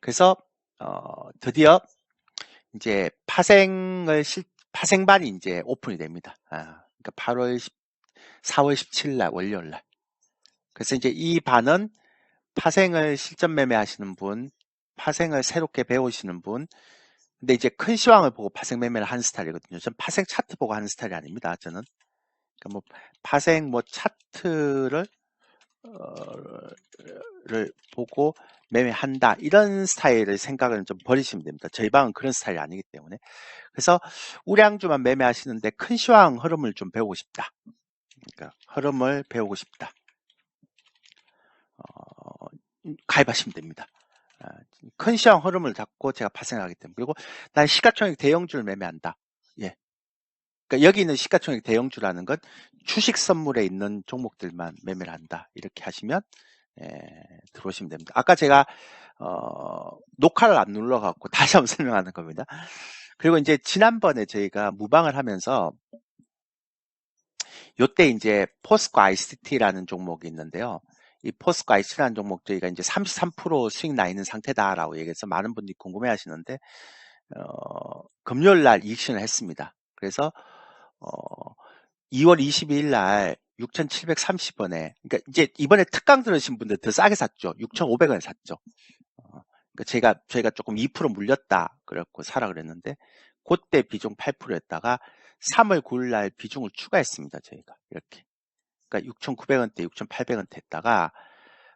그래서 드디어 이제 파생반이 이제 오픈이 됩니다. 그러니까 4월 17일 날 월요일 날. 그래서 이제 이 반은 파생을 실전 매매하시는 분, 파생을 새롭게 배우시는 분, 근데 이제 큰 시황을 보고 파생 매매를 하는 스타일이거든요. 전 파생 차트 보고 하는 스타일이 아닙니다. 저는. 그러니까 뭐 파생 차트를 보고 매매한다 이런 스타일의 생각은 좀 버리시면 됩니다. 저희 방은 그런 스타일이 아니기 때문에. 그래서 우량주만 매매하시는데 큰 시황 흐름을 좀 배우고 싶다. 그러니까 흐름을 배우고 싶다. 가입하시면 됩니다. 큰 시황 흐름을 잡고 제가 파생하기 때문에. 그리고 난 시가총액 대형주를 매매한다. 예. 그러니까 여기 있는 시가총액 대형주라는 건 주식 선물에 있는 종목들만 매매를 한다. 이렇게 하시면 들어오시면 됩니다. 아까 제가 녹화를 안 눌러갖고 다시 한번 설명하는 겁니다. 그리고 이제 지난번에 저희가 무방을 하면서 요때 이제 포스코 ICT라는 종목이 있는데요. 이 포스코 ICT라는 종목 저희가 이제 33% 수익 나 있는 상태다라고 얘기해서 많은 분들이 궁금해 하시는데 금요일 날 이익신을 했습니다. 그래서 2월 22일 날 6,730원에 그러니까 이제 이번에 특강 들으신 분들 더 싸게 샀죠. 6,500원에 샀죠. 그러니까 저희가 조금 2% 물렸다 그랬고 사라 그랬는데 그때 비중 8%였다가 3월 9일 날 비중을 추가했습니다. 저희가 이렇게. 그러니까 6,900원대, 6,800원대 했다가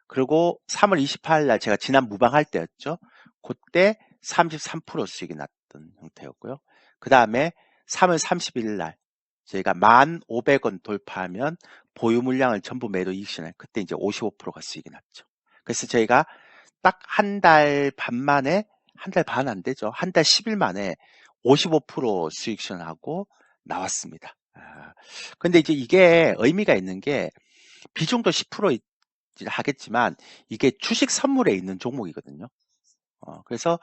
그리고 3월 28일 날 제가 지난 무방할 때였죠. 그때 33% 수익이 났던 형태였고요. 그 다음에 3월 31일 날 저희가 1,500원 돌파하면 보유 물량을 전부 매도 이익신을 그때 이제 55%가 수익이 났죠. 그래서 저희가 딱 한 달 반 만에 한 달 반 안 되죠. 한 달 10일 만에 55% 수익신하고 나왔습니다. 근데 이제 이게 의미가 있는 게 비중도 10% 하겠지만 이게 주식 선물에 있는 종목이거든요. 그래서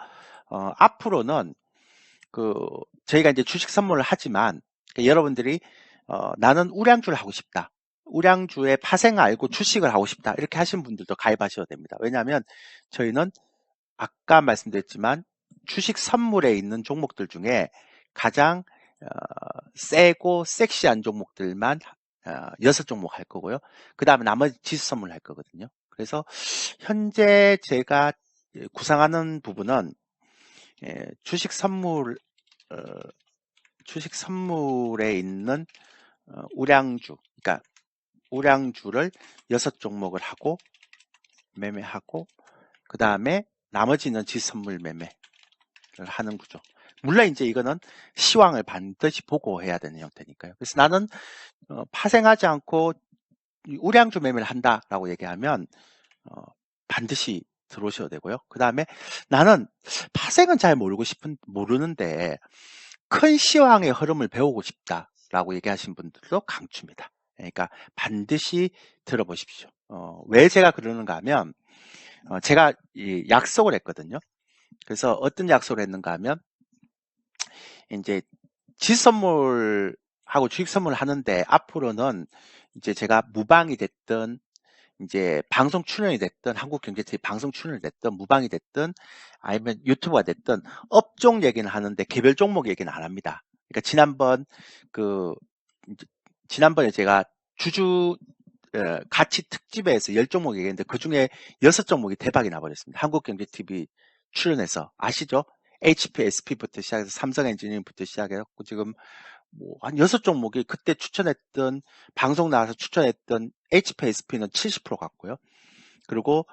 앞으로는 저희가 이제 주식 선물을 하지만 그러니까 여러분들이 나는 우량주를 하고 싶다. 우량주의 파생 알고 주식을 하고 싶다. 이렇게 하신 분들도 가입하셔도 됩니다. 왜냐하면 저희는 아까 말씀드렸지만 주식 선물에 있는 종목들 중에 가장 세고 섹시한 종목들만 6종목 할 거고요. 그 다음에 나머지 지수 선물 할 거거든요. 그래서 현재 제가 구상하는 부분은 주식 선물에 있는 우량주, 그러니까 우량주를 6종목을 하고 매매하고 그 다음에 나머지는 지선물 매매를 하는 구조. 물론 이제 이거는 시황을 반드시 보고 해야 되는 형태니까요. 그래서 나는 파생하지 않고 우량주 매매를 한다라고 얘기하면 반드시 들어오셔야 되고요. 그 다음에 나는 파생은 잘 모르는데 큰 시황의 흐름을 배우고 싶다라고 얘기하신 분들도 강추입니다. 그러니까 반드시 들어보십시오. 왜 제가 그러는가 하면 제가 약속을 했거든요. 그래서 어떤 약속을 했는가 하면 이제 지선물하고 주식선물 하는데 앞으로는 이제 제가 무방이 됐든 이제 방송 출연이 됐든 한국경제TV 방송 출연이 됐든 무방이 됐든 아니면 유튜브가 됐든 업종 얘기는 하는데 개별 종목 얘기는 안 합니다. 그러니까 지난번에 제가 주주 가치 특집에서 10종목 얘기했는데 그 중에 6종목이 대박이 나버렸습니다. 한국경제TV 출연해서 아시죠? HP, SP부터 시작해서 삼성엔지니어링부터 시작해갖고 지금 뭐 한 6종목이 그때 추천했던 방송 나와서 추천했던 HP, SP는 70% 갔고요. 그리고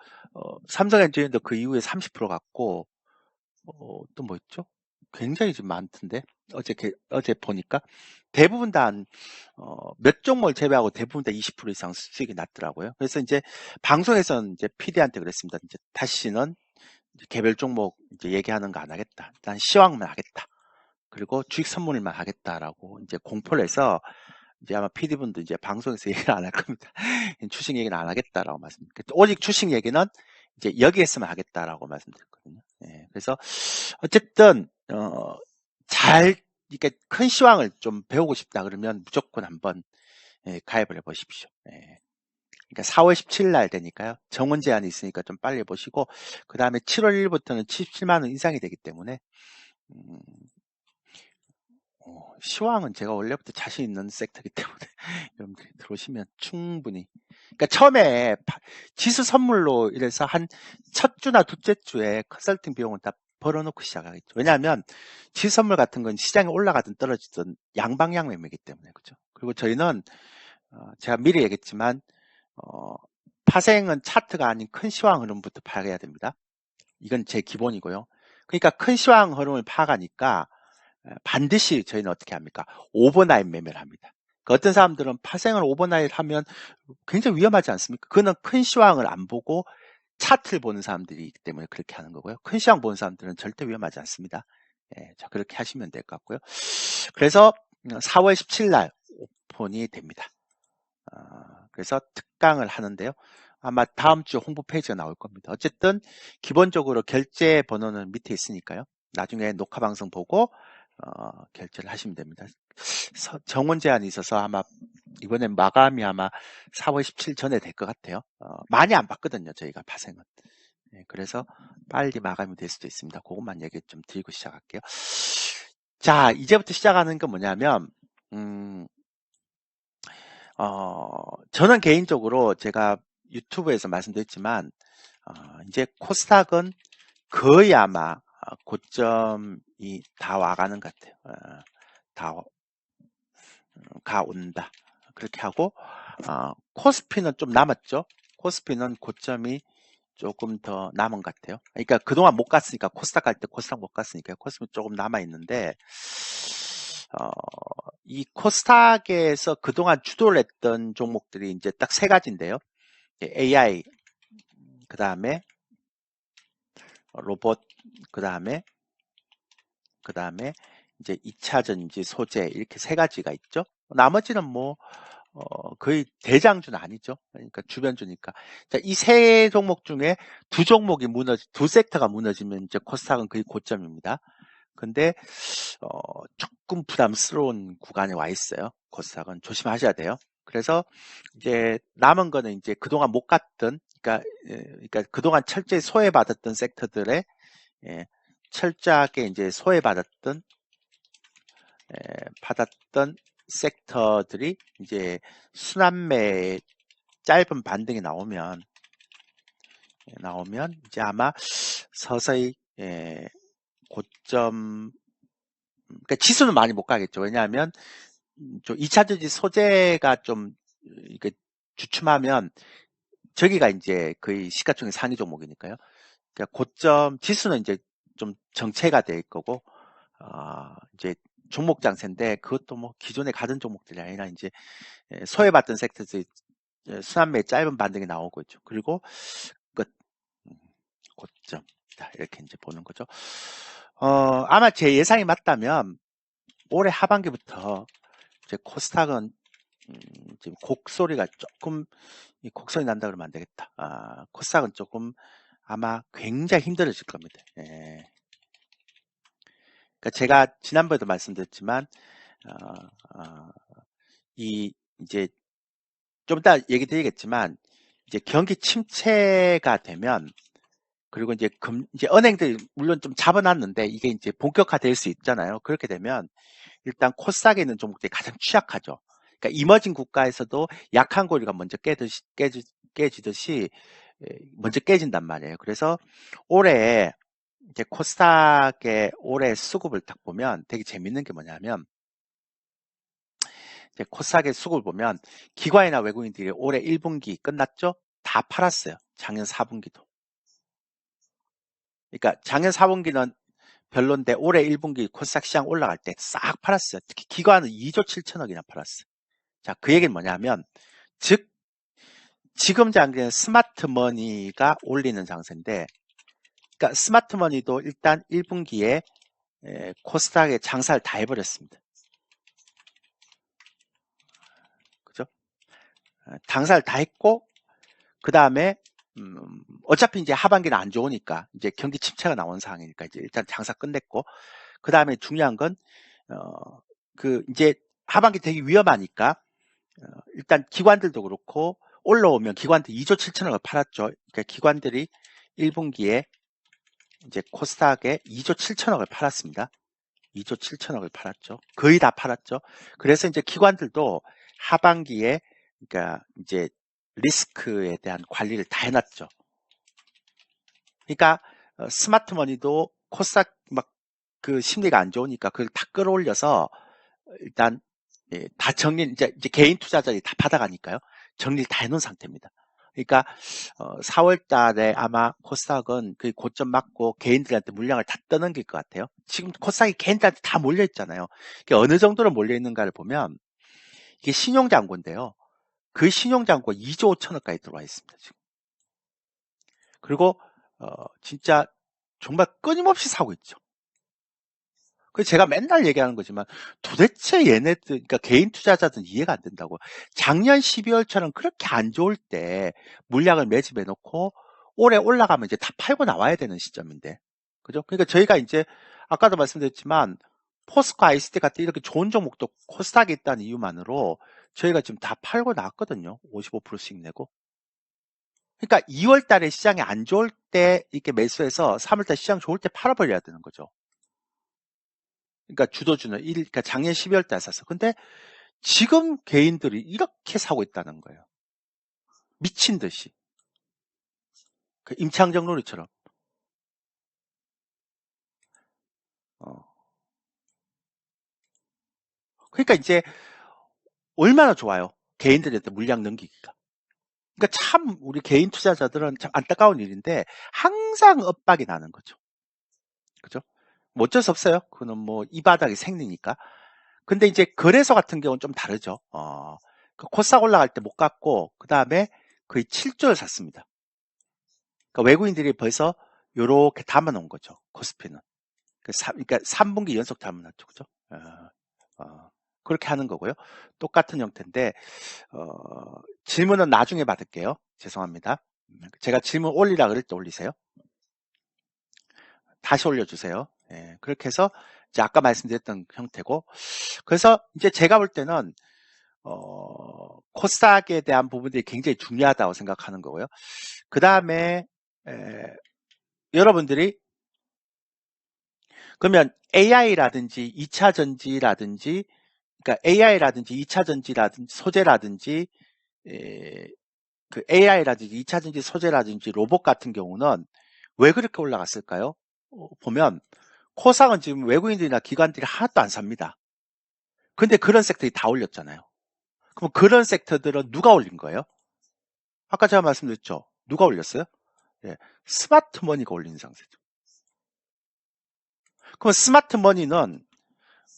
삼성엔지니어도 그 이후에 30% 갔고 또 뭐 있죠? 굉장히 좀 많던데 어제 보니까 대부분 다 몇 종목을 제외하고 대부분 다 20% 이상 수익이 났더라고요. 그래서 이제 방송에서는 이제 PD한테 그랬습니다. 이제 다시는 이제 개별 종목 이제 얘기하는 거 안 하겠다. 일단 시황만 하겠다. 그리고 주식 선물만 하겠다라고 이제 공포를 해서 이제 아마 PD분도 이제 방송에서 얘기를 안 할 겁니다. 주식 얘기는 안 하겠다라고 말씀드렸고 오직 주식 얘기는 이제 여기에서만 하겠다라고 말씀드렸거든요. 그래서 어쨌든 이렇게 큰 시황을 좀 배우고 싶다 그러면 무조건 한번 가입을 해보십시오. 그러니까 4월 17일 날 되니까요. 정원 제한이 있으니까 좀 빨리 보시고, 그 다음에 7월 1일부터는 77만 원 인상이 되기 때문에, 음, 시황은 제가 원래부터 자신 있는 섹터이기 때문에 여러분들이 들어오시면 충분히. 그러니까 처음에 지수 선물로 이래서 한 첫 주나 둘째 주에 컨설팅 비용은 다 벌어놓고 시작하겠죠. 왜냐하면 지수 선물 같은 건 시장이 올라가든 떨어지든 양방향 매매이기 때문에. 그죠. 그리고 저희는 제가 미리 얘기했지만 파생은 차트가 아닌 큰 시황 흐름부터 파악해야 됩니다. 이건 제 기본이고요. 그러니까 큰 시황 흐름을 파악하니까 반드시 저희는 어떻게 합니까? 오버나잇 매매를 합니다. 그 어떤 사람들은 파생을 오버나잇 하면 굉장히 위험하지 않습니까? 그거는 큰 시황을 안 보고 차트를 보는 사람들이기 때문에 그렇게 하는 거고요. 큰 시황 보는 사람들은 절대 위험하지 않습니다. 예, 자, 그렇게 하시면 될 것 같고요. 그래서 4월 17일 날 오픈이 됩니다. 그래서 특강을 하는데요. 아마 다음 주 홍보 페이지가 나올 겁니다. 어쨌든 기본적으로 결제 번호는 밑에 있으니까요. 나중에 녹화 방송 보고 결제를 하시면 됩니다. 정원 제한이 있어서 아마 이번엔 마감이 아마 4월 17일 전에 될 것 같아요. 많이 안 받거든요. 저희가 파생은. 네, 그래서 빨리 마감이 될 수도 있습니다. 그것만 얘기 좀 드리고 시작할게요. 자, 이제부터 시작하는 건 뭐냐면 저는 개인적으로 제가 유튜브에서 말씀드렸지만 이제 코스닥은 거의 아마 고점이 다 와가는 것 같아요. 다 가온다. 그렇게 하고 코스피는 좀 남았죠. 코스피는 고점이 조금 더 남은 것 같아요. 그러니까 그동안 못 갔으니까 코스닥 갈 때 코스닥 못 갔으니까 코스피 조금 남아 있는데 이 코스닥에서 그동안 주도를 했던 종목들이 이제 딱 세 가지인데요. AI, 그 다음에 로봇, 그 다음에 이제 2차 전지, 소재 이렇게 세 가지가 있죠. 나머지는 뭐 거의 대장주는 아니죠. 그러니까 주변주니까. 자, 이 세 종목 중에 두 섹터가 무너지면 이제 코스닥은 거의 고점입니다. 근데 조금 부담스러운 구간에 와 있어요. 코스닥은 조심하셔야 돼요. 그래서 이제 남은 거는 이제 그동안 못 갔던, 그러니까 그동안 철저히 소외받았던 섹터들의 철저하게 이제 소외받았던 섹터들이 이제 순환매 짧은 반등이 나오면 이제 아마 서서히 고점, 그러니까 지수는 많이 못 가겠죠. 왜냐하면 좀 2차전지 소재가 좀 이렇게 주춤하면 저기가 이제 거의 시가총액 상위 종목이니까요. 그러니까 고점 지수는 이제 좀 정체가 될 거고 이제 종목 장세인데 그것도 뭐 기존에 가던 종목들이 아니라 이제 소외받던 섹터들이 순환매 짧은 반등이 나오고 있죠. 그리고 끝 고점 이렇게 이제 보는 거죠. 아마 제 예상이 맞다면 올해 하반기부터 이제 코스닥은 지금 곡소리가 조금 곡소리 난다 그러면 안 되겠다. 코스닥은 조금 아마 굉장히 힘들어질 겁니다. 예. 그러니까 제가 지난번에도 말씀드렸지만 이제 좀 이따 얘기 드리겠지만 이제 경기 침체가 되면 그리고 이제 은행들 물론 좀 잡아놨는데 이게 이제 본격화될 수 있잖아요. 그렇게 되면 일단 코스닥에 있는 종목들이 가장 취약하죠. 그러니까 이머징 국가에서도 약한 고리가 먼저 깨지듯이 먼저 깨진단 말이에요. 그래서 올해 이제 코스닥의 올해 수급을 딱 보면 되게 재밌는 게 뭐냐면 이제 코스닥의 수급을 보면 기관이나 외국인들이 올해 1분기 끝났죠? 다 팔았어요. 작년 4분기도. 그러니까 작년 4분기는 별론데 올해 1분기 코스닥 시장 올라갈 때 싹 팔았어요. 특히 기관은 2조 7천억이나 팔았어요. 자, 그 얘기는 뭐냐면 즉 지금 장기는 스마트머니가 올리는 장세인데 그러니까 스마트머니도 일단 1분기에 코스닥에 장사를 다 해버렸습니다. 그죠? 장사를 다 했고 그 다음에 어차피 이제 하반기는 안 좋으니까 이제 경기 침체가 나온 상황이니까 이제 일단 장사 끝냈고 그 다음에 중요한 건 이제 하반기 되게 위험하니까 일단 기관들도 그렇고 올라오면 기관들 2조 7천억을 팔았죠. 그러니까 기관들이 1분기에 이제 코스닥에 2조 7천억을 팔았습니다. 2조 7천억을 팔았죠. 거의 다 팔았죠. 그래서 이제 기관들도 하반기에 그러니까 이제 리스크에 대한 관리를 다 해놨죠. 그러니까 스마트머니도 코스닥 막 그 심리가 안 좋으니까 그걸 다 끌어올려서 일단 다 정리 이제 개인 투자자들이 다 받아가니까요. 정리를 다 해놓은 상태입니다. 그러니까 4월 달에 아마 코스닥은 그 고점 맞고 개인들한테 물량을 다 떠넘길 것 같아요. 지금 코스닥이 개인들한테 다 몰려 있잖아요. 어느 정도로 몰려 있는가를 보면 이게 신용장고인데요. 그 신용장고 2조 5천억까지 들어와 있습니다. 지금. 그리고 진짜 정말 끊임없이 사고 있죠. 그 제가 맨날 얘기하는 거지만 도대체 얘네들 그러니까 개인 투자자들은 이해가 안 된다고. 작년 12월처럼 그렇게 안 좋을 때 물량을 매집해 놓고 올해 올라가면 이제 다 팔고 나와야 되는 시점인데. 그죠? 그러니까 저희가 이제 아까도 말씀드렸지만 포스코 아이스티 같은 이렇게 좋은 종목도 코스닥에 있다는 이유만으로 저희가 지금 다 팔고 나왔거든요. 55% 수익 내고. 그러니까 2월 달에 시장이 안 좋을 때 이렇게 매수해서 3월 달 시장 좋을 때 팔아버려야 되는 거죠. 그러니까 주도주는 그러니까 작년 12월 달에 샀어. 근데 지금 개인들이 이렇게 사고 있다는 거예요. 미친 듯이. 그 임창정 놀이처럼. 그러니까 이제 얼마나 좋아요. 개인들한테 물량 넘기기가. 그러니까 참 우리 개인 투자자들은 참 안타까운 일인데 항상 엇박이 나는 거죠. 그죠? 뭐 어쩔 수 없어요. 그거는 뭐 이 바닥이 생리니까. 근데 이제 거래소 같은 경우는 좀 다르죠. 그 코스닥 올라갈 때 못 갔고 그 다음에 거의 7조를 샀습니다. 그러니까 외국인들이 벌써 요렇게 담아놓은 거죠. 코스피는. 그러니까 3분기 연속 담아놨죠. 그죠? 그렇게 하는 거고요. 똑같은 형태인데 질문은 나중에 받을게요. 죄송합니다. 제가 질문 올리라 그럴 때 올리세요. 다시 올려주세요. 예, 그렇게 해서 이제 아까 말씀드렸던 형태고 그래서 이제 제가 볼 때는 코스닥에 대한 부분들이 굉장히 중요하다고 생각하는 거고요. 그 다음에 여러분들이 그러면 AI라든지 2차 전지라든지 그러니까 AI라든지 2차 전지라든지 소재라든지 그 AI라든지 2차 전지 소재라든지 로봇 같은 경우는 왜 그렇게 올라갔을까요? 보면 코스닥은 지금 외국인들이나 기관들이 하나도 안 삽니다. 근데 그런 섹터들이 다 올렸잖아요. 그럼 그런 섹터들은 누가 올린 거예요? 아까 제가 말씀드렸죠. 누가 올렸어요? 예, 스마트 머니가 올린 상태죠. 그럼 스마트 머니는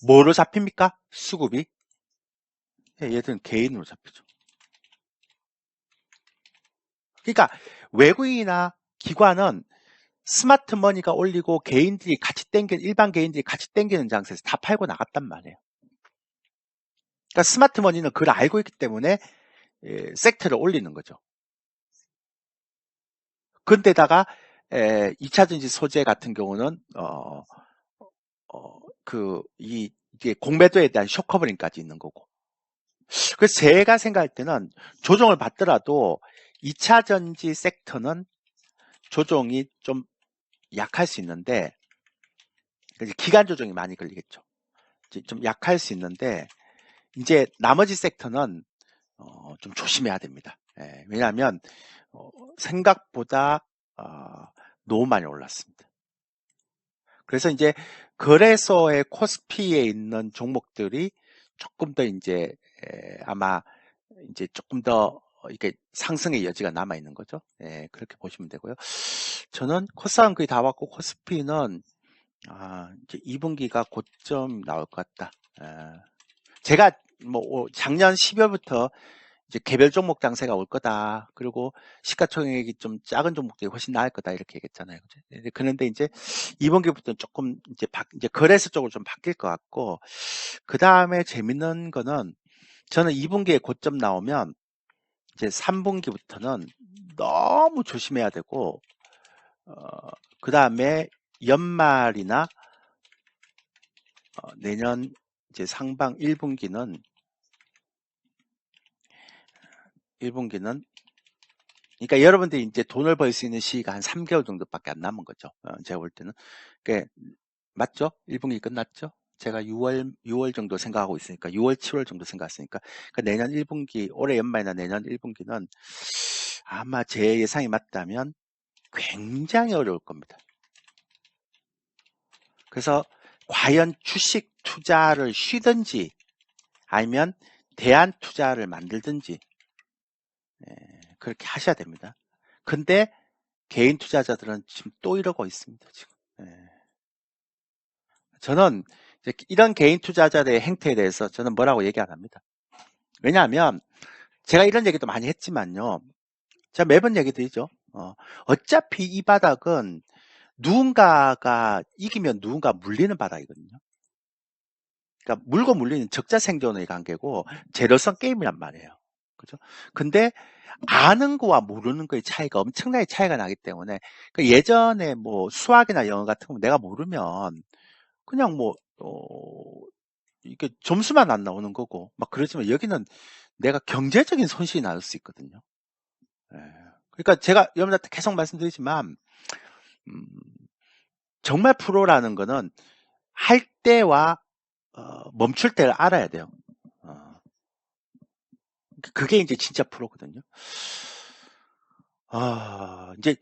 뭐로 잡힙니까? 수급이? 예, 얘들은 개인으로 잡히죠. 그러니까 외국인이나 기관은 스마트 머니가 올리고 개인들이 같이 일반 개인들이 같이 땡기는 장세에서 다 팔고 나갔단 말이에요. 그러니까 스마트 머니는 그걸 알고 있기 때문에 섹터를 올리는 거죠. 근데다가 2차 전지 소재 같은 경우는 이게 공매도에 대한 쇼커버링까지 있는 거고. 그래서 제가 생각할 때는 조정을 받더라도 2차 전지 섹터는 조정이 좀 약할 수 있는데 기간 조정이 많이 걸리겠죠. 좀 약할 수 있는데 이제 나머지 섹터는 좀 조심해야 됩니다. 왜냐하면 생각보다 너무 많이 올랐습니다. 그래서 이제 거래소의 코스피에 있는 종목들이 조금 더 이제 아마 이제 조금 더 이렇게 상승의 여지가 남아 있는 거죠. 그렇게 보시면 되고요. 저는 코스닥은 거의 다 왔고 코스피는 이제 2분기가 고점 나올 것 같다. 제가 뭐 작년 12월부터 이제 개별 종목 장세가 올 거다. 그리고 시가총액이 좀 작은 종목들이 훨씬 나을 거다 이렇게 얘기했잖아요. 그런데 이제 2분기부터는 조금 이제 거래소 쪽으로 좀 바뀔 것 같고 그 다음에 재밌는 거는 저는 2분기에 고점 나오면 이제 3분기부터는 너무 조심해야 되고 그 다음에 연말이나 내년 이제 상방 1분기는 그러니까 여러분들이 이제 돈을 벌 수 있는 시기가 한 3개월 정도밖에 안 남은 거죠. 제가 볼 때는. 그게 맞죠? 1분기 끝났죠? 제가 6월 정도 생각하고 있으니까, 6월, 7월 정도 생각했으니까, 그러니까 내년 1분기, 올해 연말이나 내년 1분기는 아마 제 예상이 맞다면 굉장히 어려울 겁니다. 그래서 과연 주식 투자를 쉬든지 아니면 대안 투자를 만들든지 그렇게 하셔야 됩니다. 근데 개인 투자자들은 지금 또 이러고 있습니다. 지금. 저는 이런 개인 투자자들의 행태에 대해서 저는 뭐라고 얘기 안 합니다. 왜냐하면 제가 이런 얘기도 많이 했지만요. 제가 매번 얘기 드리죠. 어차피 이 바닥은 누군가가 이기면 누군가 물리는 바닥이거든요. 그러니까 물고 물리는 적자 생존의 관계고 제로섬 게임이란 말이에요. 그죠? 근데 아는 거와 모르는 거의 차이가 엄청나게 차이가 나기 때문에 그 예전에 뭐 수학이나 영어 같은 거 내가 모르면 그냥 뭐 이게 점수만 안 나오는 거고 막 그러지만 여기는 내가 경제적인 손실이 날 수 있거든요. 그러니까 제가 여러분한테 계속 말씀드리지만 정말 프로라는 거는 할 때와 멈출 때를 알아야 돼요. 그게 이제 진짜 프로거든요.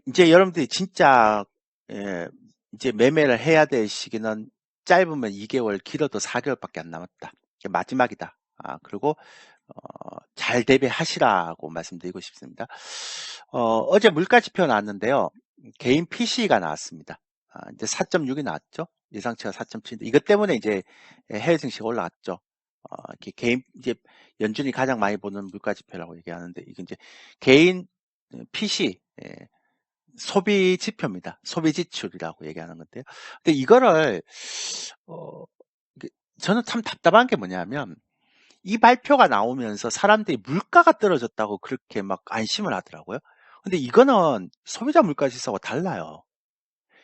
이제 여러분들이 진짜 이제 매매를 해야 될 시기는 짧으면 2개월, 길어도 4개월밖에 안 남았다. 마지막이다. 그리고 잘 대비하시라고 말씀드리고 싶습니다. 어제 물가 지표 나왔는데요. 개인 PC가 나왔습니다. 이제 4.6이 나왔죠. 예상치가 4.7인데 이것 때문에 이제 해외 증시가 올라갔죠. 이렇게 개인 이제 연준이 가장 많이 보는 물가 지표라고 얘기하는데 이게 이제 개인 PC 소비 지표입니다. 소비 지출이라고 얘기하는 건데요. 근데 이거를 저는 참 답답한 게 뭐냐면 이 발표가 나오면서 사람들이 물가가 떨어졌다고 그렇게 막 안심을 하더라고요. 근데 이거는 소비자 물가 지수하고 달라요.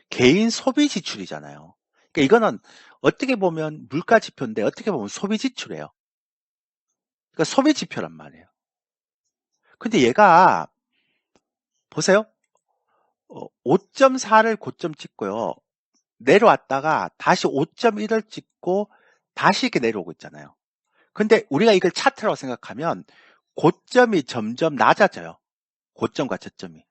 개인 소비 지출이잖아요. 그러니까 이거는 어떻게 보면 물가 지표인데 어떻게 보면 소비 지출이에요. 그러니까 소비 지표란 말이에요. 근데 얘가 보세요. 5.4를 고점 찍고요. 내려왔다가 다시 5.1을 찍고 다시 이렇게 내려오고 있잖아요. 근데 우리가 이걸 차트라고 생각하면 고점이 점점 낮아져요. 고점과 저점이.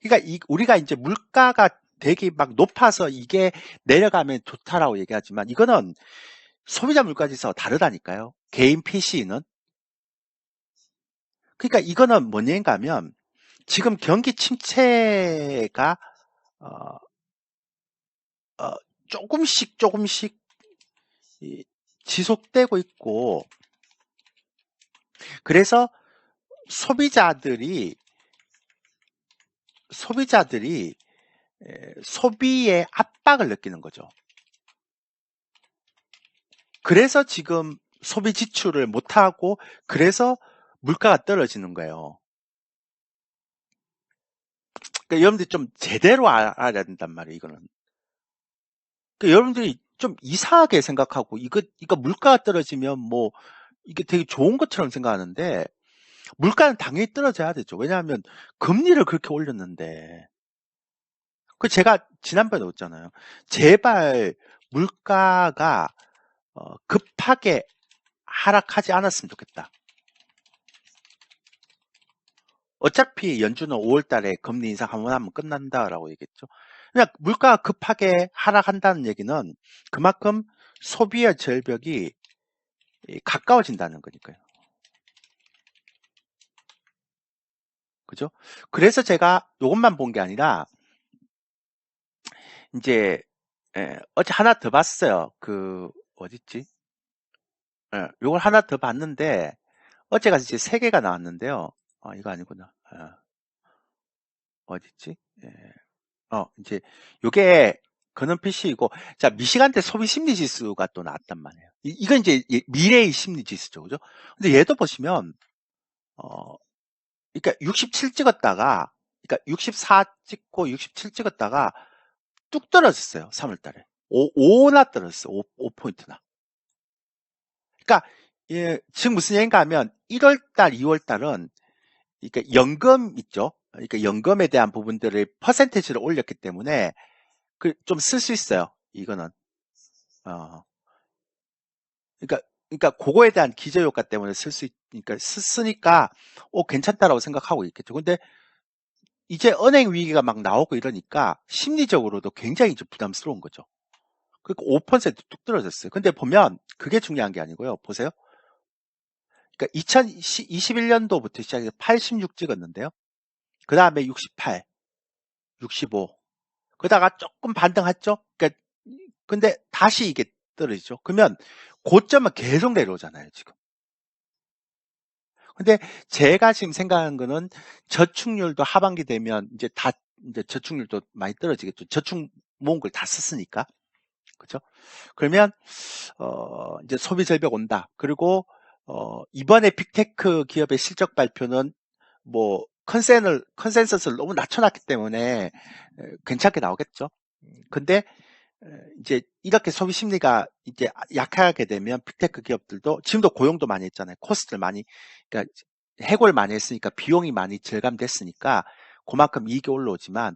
그러니까 우리가 이제 물가가 되게 막 높아서 이게 내려가면 좋다라고 얘기하지만 이거는 소비자 물가지수와 다르다니까요. 개인 PC는. 그러니까 이거는 뭐냐가 하면 지금 경기 침체가 어, 조금씩 지속되고 있고 그래서 소비자들이 소비의 압박을 느끼는 거죠. 그래서 지금 소비 지출을 못하고 그래서 물가가 떨어지는 거예요. 그러니까 여러분들이 좀 제대로 알아야 된단 말이에요. 이거는. 그러니까 여러분들이 좀 이상하게 생각하고 이거 물가가 떨어지면 뭐 이게 되게 좋은 것처럼 생각하는데 물가는 당연히 떨어져야 되죠. 왜냐하면 금리를 그렇게 올렸는데 그 제가 지난번에 넣었잖아요. 제발 물가가 급하게 하락하지 않았으면 좋겠다. 어차피 연준은 5월 달에 금리 인상 한 번 하면 끝난다라고 얘기했죠. 그냥 물가가 급하게 하락한다는 얘기는 그만큼 소비의 절벽이 가까워진다는 거니까요. 그죠? 그래서 제가 이것만 본 게 아니라 이제 어제 하나 더 봤어요. 그 어딨지? 이걸 하나 더 봤는데 어제가 이제 3개가 나왔는데요. 이거 아니구나. 어딨지? 이제 요게 근원 PC이고 자 미시간대 소비 심리 지수가 또 나왔단 말이에요. 이건 이제 미래의 심리 지수죠, 그죠? 근데 얘도 보시면 그러니까 67 찍었다가 그러니까 64 찍고 67 찍었다가 뚝 떨어졌어요. 3월달에 5나 떨어졌어요. 5포인트나. 그러니까 지금 무슨 얘기인가 하면 1월달, 2월달은 그러니까 연금 있죠. 그러니까 연금에 대한 부분들을 퍼센테이지를 올렸기 때문에 좀 쓸 수 있어요. 이거는 그러니까 그거에 대한 기저효과 때문에 그러니까 쓰니까 괜찮다라고 생각하고 있겠죠. 근데 이제 은행 위기가 막 나오고 이러니까 심리적으로도 굉장히 좀 부담스러운 거죠. 그러니까 5%뚝 떨어졌어요. 근데 보면 그게 중요한 게 아니고요. 보세요. 그러니까 2021년도부터 시작해서 86 찍었는데요. 그 다음에 68, 65. 그러다가 조금 반등했죠. 그러니까 근데 다시 이게 떨어지죠. 그러면 고점은 계속 내려오잖아요, 지금. 근데 제가 지금 생각하는 거는 저축률도 하반기 되면 이제 저축률도 많이 떨어지겠죠. 저축 모은 걸 다 썼으니까. 그죠? 그러면, 이제 소비 절벽 온다. 그리고, 이번에 빅테크 기업의 실적 발표는 뭐, 컨센서스를 너무 낮춰놨기 때문에 괜찮게 나오겠죠. 근데 이제 이렇게 소비 심리가 이제 약하게 되면 빅테크 기업들도 지금도 고용도 많이 했잖아요. 코스트를 많이, 그러니까 해고를 많이 했으니까 비용이 많이 절감됐으니까 그만큼 이익이 올라오지만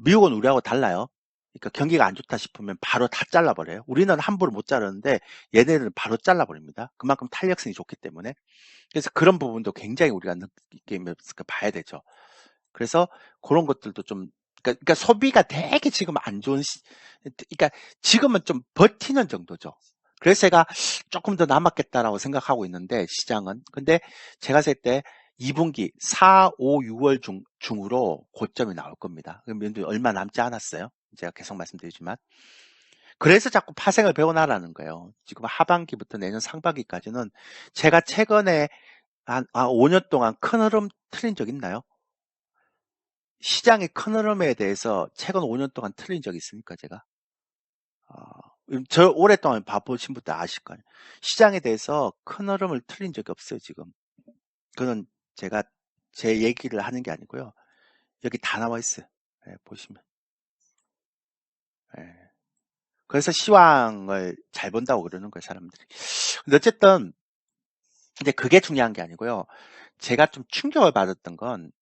미국은 우리하고 달라요. 그러니까 경기가 안 좋다 싶으면 바로 다 잘라버려요. 우리는 함부로 못 자르는데 얘네들은 바로 잘라버립니다. 그만큼 탄력성이 좋기 때문에. 그래서 그런 부분도 굉장히 우리가 느끼면서 봐야 되죠. 그래서 그런 것들도 좀 그러니까 소비가 되게 지금 안 좋은 그러니까 지금은 좀 버티는 정도죠. 그래서 제가 조금 더 남았겠다라고 생각하고 있는데 시장은 근데 제가 봤을 때 2분기 4, 5, 6월 중으로 고점이 나올 겁니다. 그러면 얼마 남지 않았어요. 제가 계속 말씀드리지만 그래서 자꾸 파생을 배워나라는 거예요. 지금 하반기부터 내년 상반기까지는 제가 최근에 한 5년 동안 큰 흐름 틀린 적 있나요? 시장의 큰 흐름에 대해서 최근 5년 동안 틀린 적 있습니까, 제가? 저 오랫동안 봐보신 분들 아실 거예요. 시장에 대해서 큰 흐름을 틀린 적이 없어요, 지금. 그건 제가 제 얘기를 하는 게 아니고요. 여기 다 나와 있어요. 예, 보시면. 예. 그래서 시황을 잘 본다고 그러는 거예요, 사람들이. 근데 어쨌든, 이제 그게 중요한 게 아니고요. 제가 좀 충격을 받았던 건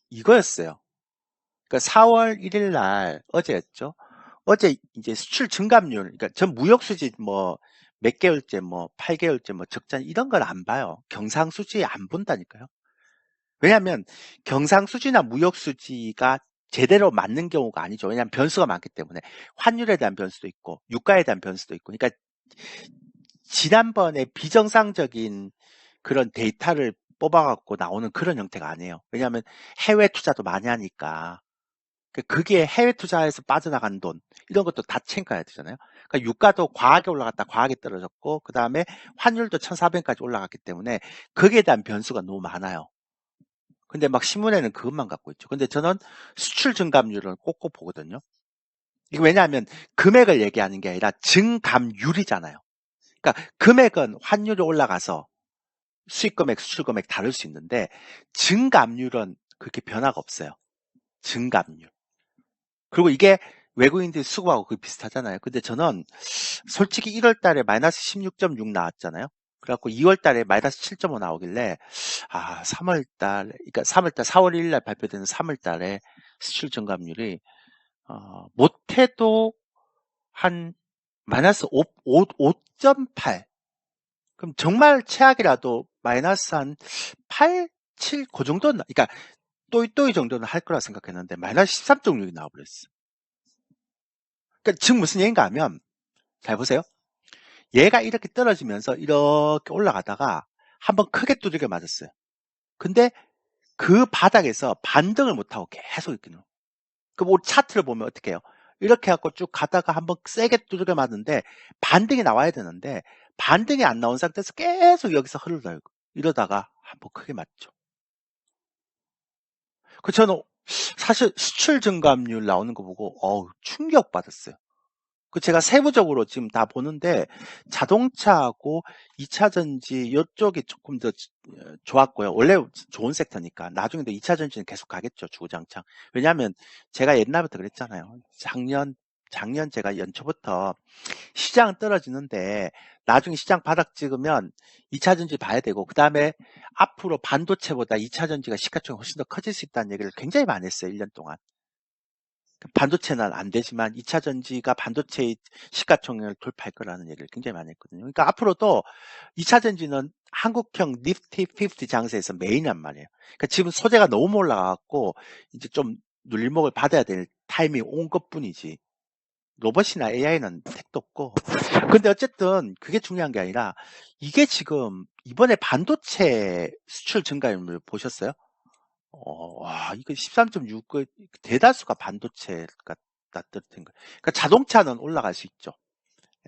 이거였어요. 그러니까 4월 1일 날 어제였죠. 어제 이제 수출 증감률, 그러니까 전 무역수지 뭐 몇 개월째, 뭐 8개월째, 뭐 적자 이런 걸 안 봐요. 경상수지 안 본다니까요. 왜냐하면 경상수지나 무역수지가 제대로 맞는 경우가 아니죠. 왜냐하면 변수가 많기 때문에 환율에 대한 변수도 있고 유가에 대한 변수도 있고. 그러니까 지난번에 비정상적인 그런 데이터를 뽑아갖고 나오는 그런 형태가 아니에요. 왜냐하면 해외 투자도 많이 하니까. 그게 해외 투자에서 빠져나간 돈 이런 것도 다 챙겨야 되잖아요. 그러니까 유가도 과하게 올라갔다 과하게 떨어졌고 그 다음에 환율도 1,400까지 올라갔기 때문에 거기에 대한 변수가 너무 많아요. 근데 막 신문에는 그것만 갖고 있죠. 근데 저는 수출 증감률을 꼭꼭 보거든요. 이게 왜냐하면 금액을 얘기하는 게 아니라 증감률이잖아요. 그러니까 금액은 환율이 올라가서 수입 금액, 수출 금액 다를 수 있는데 증감률은 그렇게 변화가 없어요. 증감률. 그리고 이게 외국인들이 수급하고 그 비슷하잖아요. 근데 저는 솔직히 1월 달에 마이너스 16.6 나왔잖아요. 그래갖고 2월 달에 마이너스 7.5 나오길래 3월 달, 그러니까 3월 달, 4월 1일 날 발표되는 3월 달에 수출 증감률이 못해도 한 마이너스 5.8. 그럼 정말 최악이라도 마이너스 한 8, 7, 그 정도는, 그러니까 또이 정도는 할 거라 생각했는데 마이너스 13.6이 나와버렸어. 그러니까 지금 무슨 얘기인가 하면 잘 보세요. 얘가 이렇게 떨어지면서 이렇게 올라가다가 한번 크게 두들겨 맞았어요. 근데 그 바닥에서 반등을 못하고 계속 있기는. 그럼 우리 차트를 보면 어떻게 해요? 이렇게 해갖고 쭉 가다가 한번 세게 두들겨 맞는데 반등이 나와야 되는데 반등이 안 나온 상태에서 계속 여기서 흐르다 이러다가 한번 크게 맞죠. 그 저는 사실 수출 증감률 나오는 거 보고 충격 받았어요. 그 제가 세부적으로 지금 다 보는데 자동차하고 2차 전지 이쪽이 조금 더 좋았고요. 원래 좋은 섹터니까 나중에도 2차 전지는 계속 가겠죠. 주구장창. 왜냐하면 제가 옛날부터 그랬잖아요. 작년 제가 연초부터 시장은 떨어지는데 나중에 시장 바닥 찍으면 2차전지 봐야 되고 그 다음에 앞으로 반도체보다 2차전지가 시가총액이 훨씬 더 커질 수 있다는 얘기를 굉장히 많이 했어요. 1년 동안. 반도체는 안 되지만 2차전지가 반도체의 시가총액을 돌파할 거라는 얘기를 굉장히 많이 했거든요. 그러니까 앞으로도 2차전지는 한국형 니프티 50 장세에서 메인이란 말이에요. 그러니까 지금 소재가 너무 올라가고 이제 좀 눌림목을 받아야 될 타이밍이 온 것뿐이지. 로봇이나 AI는 택도 없고. 근데 어쨌든 그게 중요한 게 아니라 이게 지금 이번에 반도체 수출 증가율을 보셨어요? 와, 이거 13.6, 대다수가 반도체가 낮더라는 거예요. 그러니까 자동차는 올라갈 수 있죠.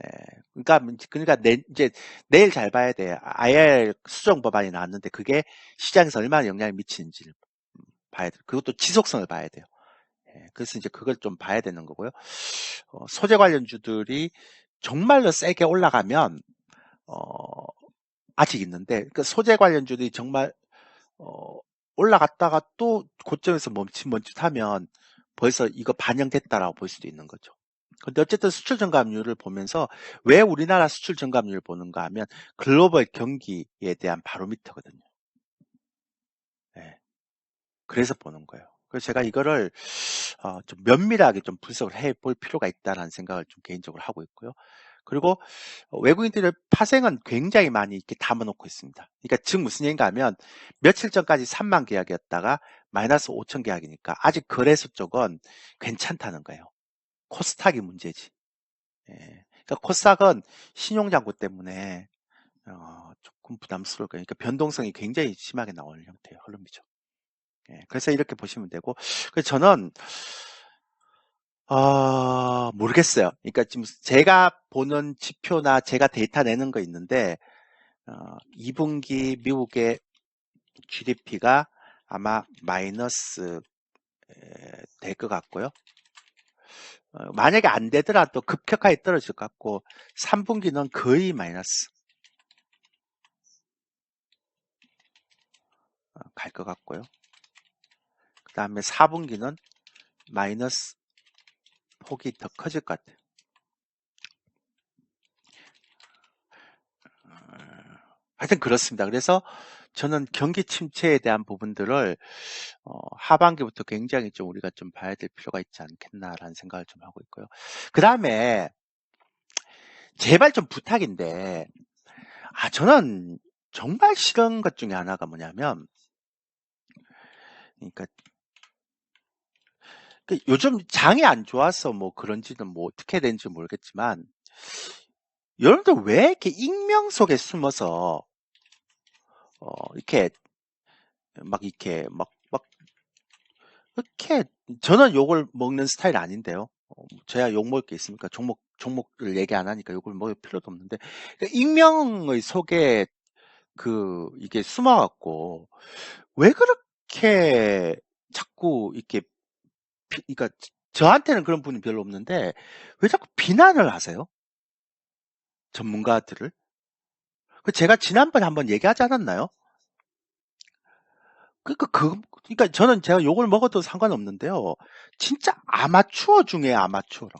예. 그러니까 이제 내일 잘 봐야 돼. IR 수정 법안이 나왔는데 그게 시장에서 얼마나 영향을 미치는지를 봐야 돼요. 그것도 지속성을 봐야 돼요. 예. 그래서 이제 그걸 좀 봐야 되는 거고요. 소재 관련주들이 정말로 세게 올라가면, 아직 있는데, 그 소재 관련주들이 정말 올라갔다가 또 고점에서 멈칫멈칫하면 벌써 이거 반영됐다라고 볼 수도 있는 거죠. 근데 어쨌든 수출 증가율을 보면서 왜 우리나라 수출 증가율을 보는가 하면 글로벌 경기에 대한 바로미터거든요. 네. 그래서 보는 거예요. 그래서 제가 이거를 좀 면밀하게 좀 분석을 해볼 필요가 있다는 생각을 좀 개인적으로 하고 있고요. 그리고 외국인들의 파생은 굉장히 많이 이렇게 담아놓고 있습니다. 그러니까 즉 무슨 얘기인가 하면 며칠 전까지 3만 계약이었다가 마이너스 5천 계약이니까 아직 거래소 쪽은 괜찮다는 거예요. 코스닥이 문제지. 예. 그러니까 코스닥은 신용장구 때문에 조금 부담스러울 거예요. 그러니까 변동성이 굉장히 심하게 나오는 형태의 흐름이죠. 예. 그래서 이렇게 보시면 되고, 그래서 저는 모르겠어요. 그러니까 지금 제가 보는 지표나 제가 데이터 내는 거 있는데 2분기 미국의 GDP가 아마 마이너스 될 것 같고요. 만약에 안 되더라도 급격하게 떨어질 것 같고 3분기는 거의 마이너스 갈 것 같고요. 그 다음에 4분기는 마이너스 폭이 더 커질 것 같아요. 하여튼 그렇습니다. 그래서 저는 경기 침체에 대한 부분들을 하반기부터 굉장히 좀 우리가 좀 봐야 될 필요가 있지 않겠나라는 생각을 좀 하고 있고요. 그 다음에 제발 좀 부탁인데 저는 정말 싫은 것 중에 하나가 뭐냐면 그러니까 요즘 장이 안 좋아서 뭐 그런지는 뭐 어떻게 되는지 모르겠지만 여러분들 왜 이렇게 익명 속에 숨어서 이렇게 이렇게 저는 욕을 먹는 스타일 아닌데요. 제가 욕 먹을 게 있습니까? 종목을 얘기 안 하니까 욕을 먹을 필요도 없는데 그러니까 익명의 속에 이게 숨어갖고 왜 그렇게 자꾸 이렇게 그러니까 저한테는 그런 분이 별로 없는데 왜 자꾸 비난을 하세요? 전문가들을? 제가 지난번에 한번 얘기하지 않았나요? 그러니까 저는 제가 욕을 먹어도 상관없는데요. 진짜 아마추어 중에 아마추어라.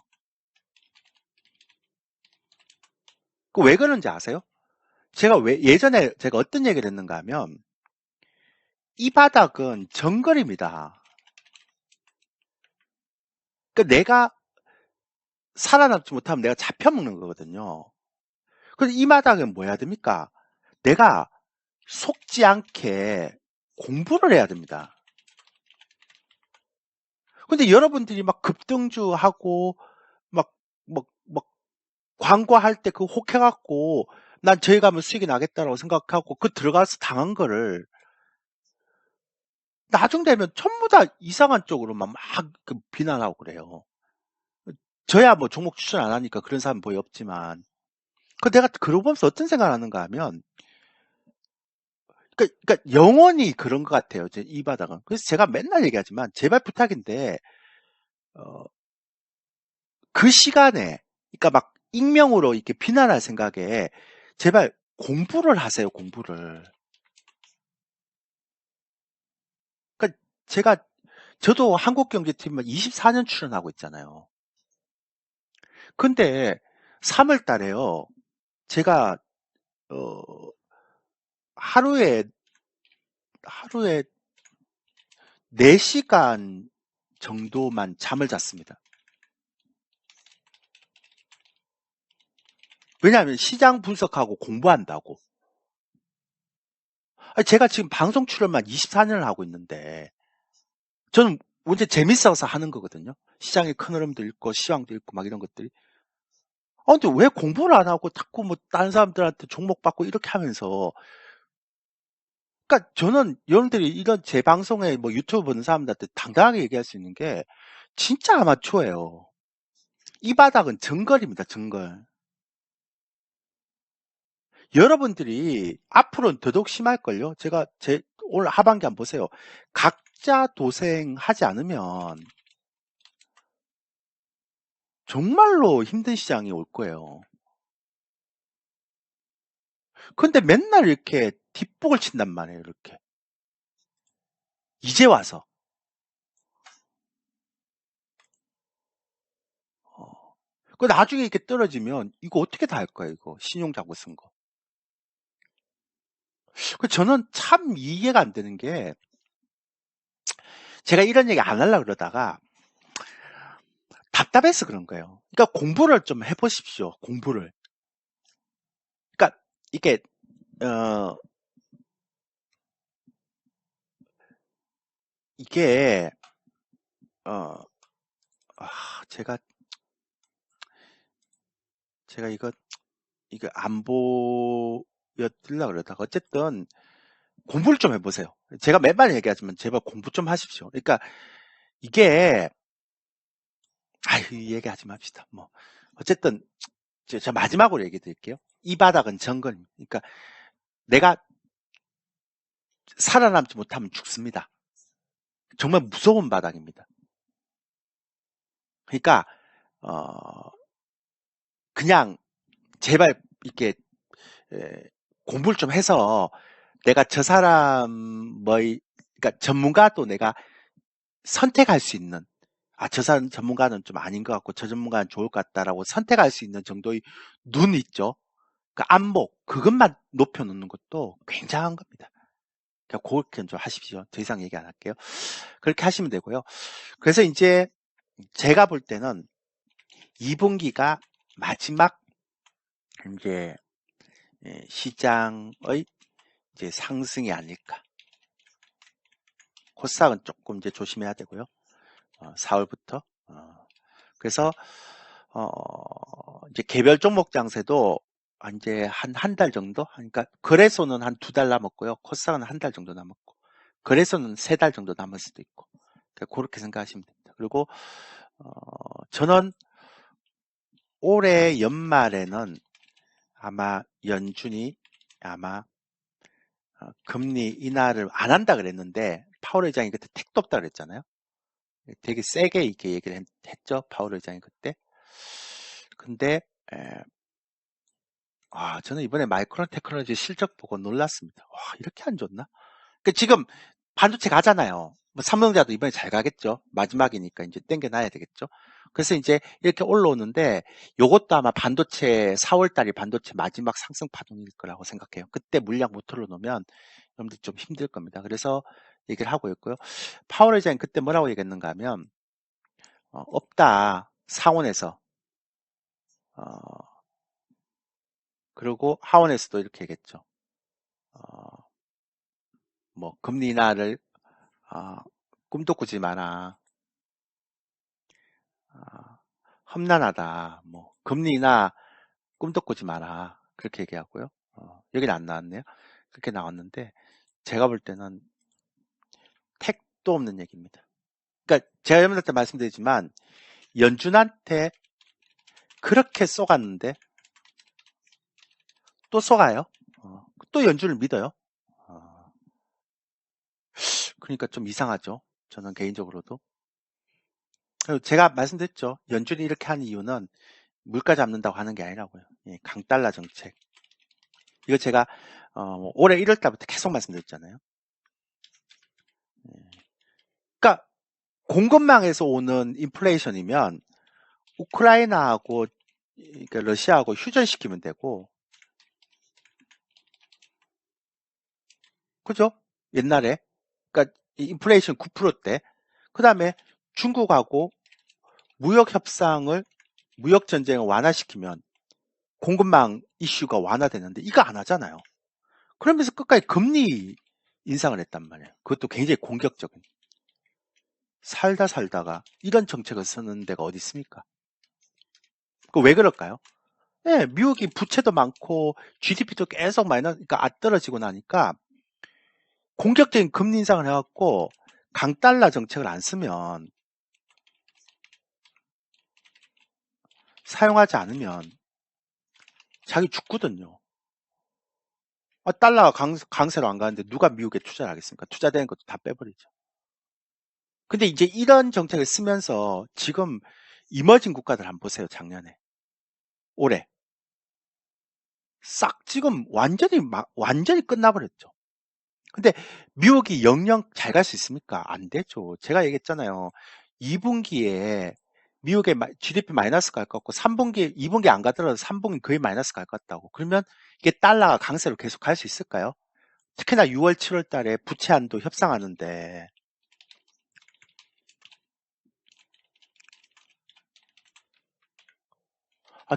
왜 그런지 아세요? 예전에 제가 어떤 얘기를 했는가 하면 이 바닥은 정글입니다. 그러니까 내가 살아남지 못하면 내가 잡혀먹는 거거든요. 그래서 이 바닥은 뭐 해야 됩니까? 내가 속지 않게 공부를 해야 됩니다. 근데 여러분들이 막 급등주하고 막 광고할 때 그 혹해갖고 난 저희 가면 수익이 나겠다라고 생각하고 들어가서 당한 거를 나중 되면 전부 다 이상한 쪽으로만 막 비난하고 그래요. 저야 뭐 종목 추천 안 하니까 그런 사람 거의 없지만 내가 그러고 보면서 어떤 생각을 하는가 하면 그러니까 영원히 그런 것 같아요. 이 바닥은. 그래서 제가 맨날 얘기하지만 제발 부탁인데 그 시간에 그러니까 막 익명으로 이렇게 비난할 생각에 제발 공부를 하세요. 공부를. 그러니까 저도 한국경제팀은 24년 출연하고 있잖아요. 근데 3월 달에요. 제가 하루에 4시간 정도만 잠을 잤습니다. 왜냐하면 시장 분석하고 공부한다고. 제가 지금 방송 출연만 24년을 하고 있는데 저는 언제 재밌어서 하는 거거든요. 시장의 큰 흐름도 읽고 시황도 읽고 막 이런 것들이. 근데 왜 공부를 안 하고 자꾸 뭐 다른 사람들한테 종목 받고 이렇게 하면서. 그러니까 저는 여러분들이 이런 제 방송에 뭐 유튜브 보는 사람들한테 당당하게 얘기할 수 있는 게 진짜 아마추어예요. 이 바닥은 정글입니다, 정글. 여러분들이 앞으로는 더더욱 심할걸요? 제가 오늘 하반기 한번 보세요. 각자 도생하지 않으면 정말로 힘든 시장이 올 거예요. 근데 맨날 이렇게 뒷북을 친단 말이에요, 이렇게. 이제 와서. 그 나중에 이렇게 떨어지면 이거 어떻게 다 할 거예요, 이거. 신용 잡고 쓴 거. 저는 참 이해가 안 되는 게 제가 이런 얘기 안 하려고 그러다가 답답해서 그런 거예요. 그러니까 공부를 좀 해보십시오, 공부를. 그러니까 이게 이게 어, 제가 이거 안 보여드리려고 그러다가 어쨌든 공부를 좀 해보세요. 제가 매번 얘기하지만 제발 공부 좀 하십시오. 그러니까 이게 이 얘기하지 맙시다. 뭐 어쨌든 제가 마지막으로 얘기 드릴게요. 이 바닥은 정글입니다. 그러니까 내가 살아남지 못하면 죽습니다. 정말 무서운 바닥입니다. 그러니까 그냥 제발 이렇게 공부를 좀 해서 내가 저 사람 그러니까 전문가도 내가 선택할 수 있는 저 사람 전문가는 좀 아닌 것 같고 저 전문가는 좋을 것 같다라고 선택할 수 있는 정도의 눈 있죠. 그 안목 그것만 높여놓는 것도 굉장한 겁니다. 그러니까 그렇게 좀 하십시오. 더 이상 얘기 안 할게요. 그렇게 하시면 되고요. 그래서 이제 제가 볼 때는 2분기가 마지막 이제 시장의 이제 상승이 아닐까. 코스닥은 조금 이제 조심해야 되고요. 4월부터. 그래서 이제 개별 종목 장세도 이제 한 달 정도? 그러니까 거래소는 한 2달 남았고요. 코스닥은 한 달 정도 남았고, 거래소는 3달 정도 남을 수도 있고, 그러니까 그렇게 생각하시면 됩니다. 그리고 저는 올해 연말에는 아마 연준이 아마 금리 인하를 안 한다 그랬는데 파월 의장이 그때 택도 없다 그랬잖아요. 되게 세게 이렇게 얘기를 했죠. 파월 의장이 그때. 근데 저는 이번에 마이크론 테크놀로지 실적 보고 놀랐습니다. 와, 이렇게 안 좋나? 지금 반도체 가잖아요. 뭐 삼성자도 이번에 잘 가겠죠. 마지막이니까 이제 땡겨놔야 되겠죠. 그래서 이제 이렇게 올라오는데 요것도 아마 반도체 4월달이 반도체 마지막 상승 파동일 거라고 생각해요. 그때 물량 못 틀어놓으면 여러분들 좀 힘들 겁니다. 그래서 얘기를 하고 있고요. 파월 의장이 그때 뭐라고 얘기했는가 하면 없다. 상원에서 그리고 하원에서도 이렇게 얘기했죠. 뭐 금리 인하를 꿈도 꾸지 마라. 험난하다. 뭐 금리 인하 꿈도 꾸지 마라. 그렇게 얘기하고요. 여기는 안 나왔네요. 그렇게 나왔는데 제가 볼 때는 택도 없는 얘기입니다. 그러니까 제가 여러분한테 말씀드리지만 연준한테 그렇게 쏘갔는데 또 쏘가요. 또 연준을 믿어요. 그러니까 좀 이상하죠. 저는 개인적으로도. 제가 말씀드렸죠. 연준이 이렇게 하는 이유는 물가 잡는다고 하는 게 아니라고요. 강달러 정책. 이거 제가 올해 1월 달부터 계속 말씀드렸잖아요. 그러니까 공급망에서 오는 인플레이션이면 우크라이나하고 그러니까 러시아하고 휴전시키면 되고, 그죠? 옛날에. 그러니까 인플레이션 9%대. 그 다음에 중국하고 무역 전쟁을 완화시키면 공급망 이슈가 완화되는데 이거 안 하잖아요. 그러면서 끝까지 금리 인상을 했단 말이에요. 그것도 굉장히 공격적인. 살다가 이런 정책을 쓰는 데가 어디 있습니까? 그 왜 그럴까요? 네, 미국이 부채도 많고 GDP도 계속 그러니까 떨어지고 나니까 공격적인 금리 인상을 해갖고 강달러 정책을 안 쓰면 사용하지 않으면 자기 죽거든요. 달러가 강세로 안 가는데 누가 미국에 투자를 하겠습니까? 투자되는 것도 다 빼버리죠. 근데 이제 이런 정책을 쓰면서 지금 이머징 국가들 한번 보세요. 작년에. 올해. 싹 지금 완전히 끝나버렸죠. 근데 미국이 영영 잘 갈 수 있습니까? 안 되죠. 제가 얘기했잖아요. 2분기에 미국의 GDP 마이너스 갈 것 같고 2분기 안 가더라도 3분기 거의 마이너스 갈 것 같다고. 그러면 이게 달러가 강세로 계속 갈 수 있을까요? 특히나 6월, 7월 달에 부채 한도 협상하는데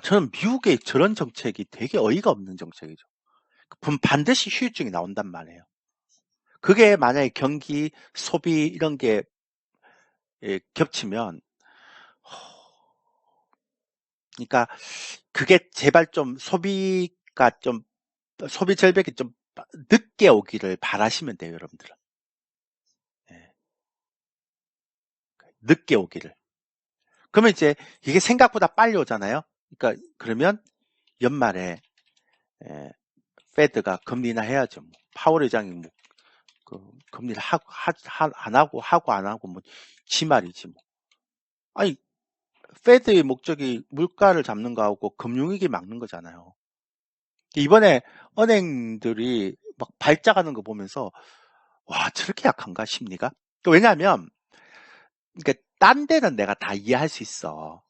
저는 미국의 저런 정책이 되게 어이가 없는 정책이죠. 반드시 후유증이 나온단 말이에요. 그게 만약에 경기, 소비 이런 게 겹치면 그러니까 그게 제발 좀 소비 절벽이 좀 늦게 오기를 바라시면 돼요, 여러분들은. 예, 늦게 오기를. 그러면 이제 이게 생각보다 빨리 오잖아요. 그러니까 그러면 연말에 예, 페드가 금리 인하해야죠. 뭐. 파월 의장이 뭐 금리를 안 하고 안 하고 뭐 지 말이지 뭐. 아니 페드의 목적이 물가를 잡는 거하고 금융위기 막는 거잖아요. 이번에 은행들이 막 발작하는 거 보면서 와 저렇게 약한가 심리가? 왜냐하면 그러니까 딴 데는 내가 다 이해할 수 있어.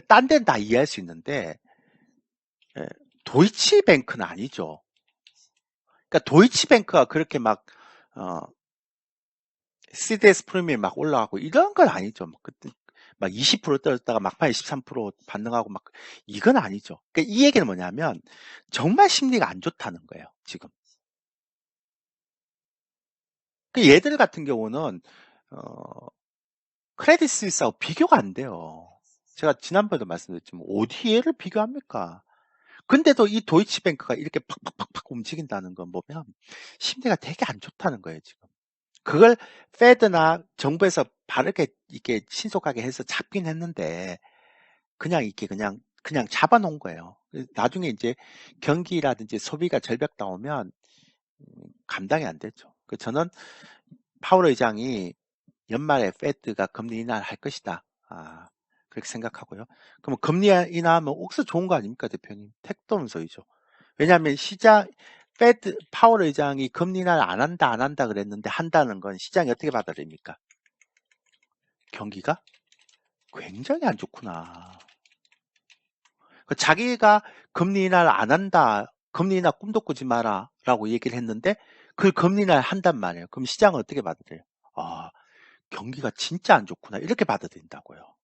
딴 데는 다 이해할 수 있는데 예, 도이치뱅크는 아니죠. 그러니까 도이치뱅크가 그렇게 막 CDS 프리미엄 막 올라가고 이런 건 아니죠. 그때 막 20% 떨어졌다가 막판에 13% 반등하고 막 이건 아니죠. 그러니까 이 얘기는 뭐냐면 정말 심리가 안 좋다는 거예요. 지금. 얘들 같은 경우는 어, 크레딧 스위스하고 비교가 안 돼요. 제가 지난번에도 말씀드렸지만 어디 얘를 비교합니까? 근데도 이 도이치뱅크가 이렇게 팍팍팍팍 움직인다는 건 보면 심리가 되게 안 좋다는 거예요, 지금. 그걸 페드나 정부에서 바르게 이렇게 신속하게 해서 잡긴 했는데 그냥 이렇게 그냥 잡아놓은 거예요. 나중에 이제 경기라든지 소비가 절벽 나오면 감당이 안 되죠. 저는 파월 의장이 연말에 페드가 금리 인하할 것이다. 그렇게 생각하고요. 그럼 금리 인하하면 옥수 좋은 거 아닙니까, 대표님? 택도 없소이죠. 왜냐하면 파월 의장이 금리 인하를 안 한다 그랬는데 한다는 건 시장이 어떻게 받아들입니까? 경기가 굉장히 안 좋구나. 자기가 금리 인하를 안 한다, 금리 인하 꿈도 꾸지 마라 라고 얘기를 했는데 그 금리 인하를 한단 말이에요. 그럼 시장은 어떻게 받아들여요? 경기가 진짜 안 좋구나 이렇게 받아들인다고요.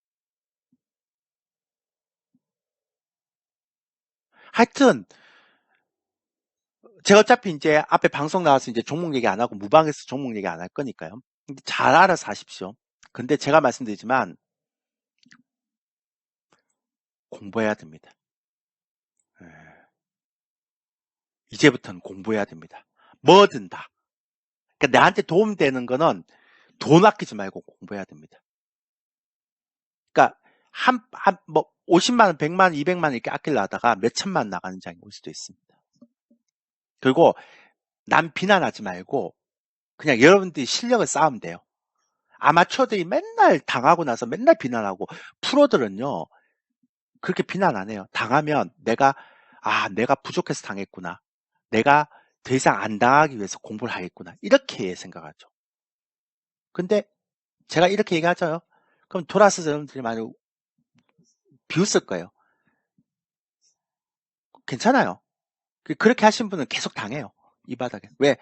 하여튼 제가 어차피 이제 앞에 방송 나와서 이제 종목 얘기 안 하고 무방에서 종목 얘기 안 할 거니까요. 잘 알아서 하십시오. 근데 제가 말씀드리지만 공부해야 됩니다. 예. 이제부터는 공부해야 됩니다. 뭐든 다. 그러니까 나한테 도움되는 거는 돈 아끼지 말고 공부해야 됩니다. 그러니까 뭐 50만 원, 100만 원, 200만 원 이렇게 아끼려 하다가 몇 천만 원 나가는 장이 올 수도 있습니다. 그리고 남 비난하지 말고 그냥 여러분들이 실력을 쌓으면 돼요. 아마추어들이 맨날 당하고 나서 맨날 비난하고 프로들은요 그렇게 비난 안 해요. 당하면 내가 부족해서 당했구나. 내가 더 이상 안 당하기 위해서 공부를 하겠구나. 이렇게 생각하죠. 근데 제가 이렇게 얘기하죠. 그럼 돌아서서 여러분들이 많이 비웃을 거예요. 괜찮아요. 그렇게 하신 분은 계속 당해요. 이 바닥에. 왜?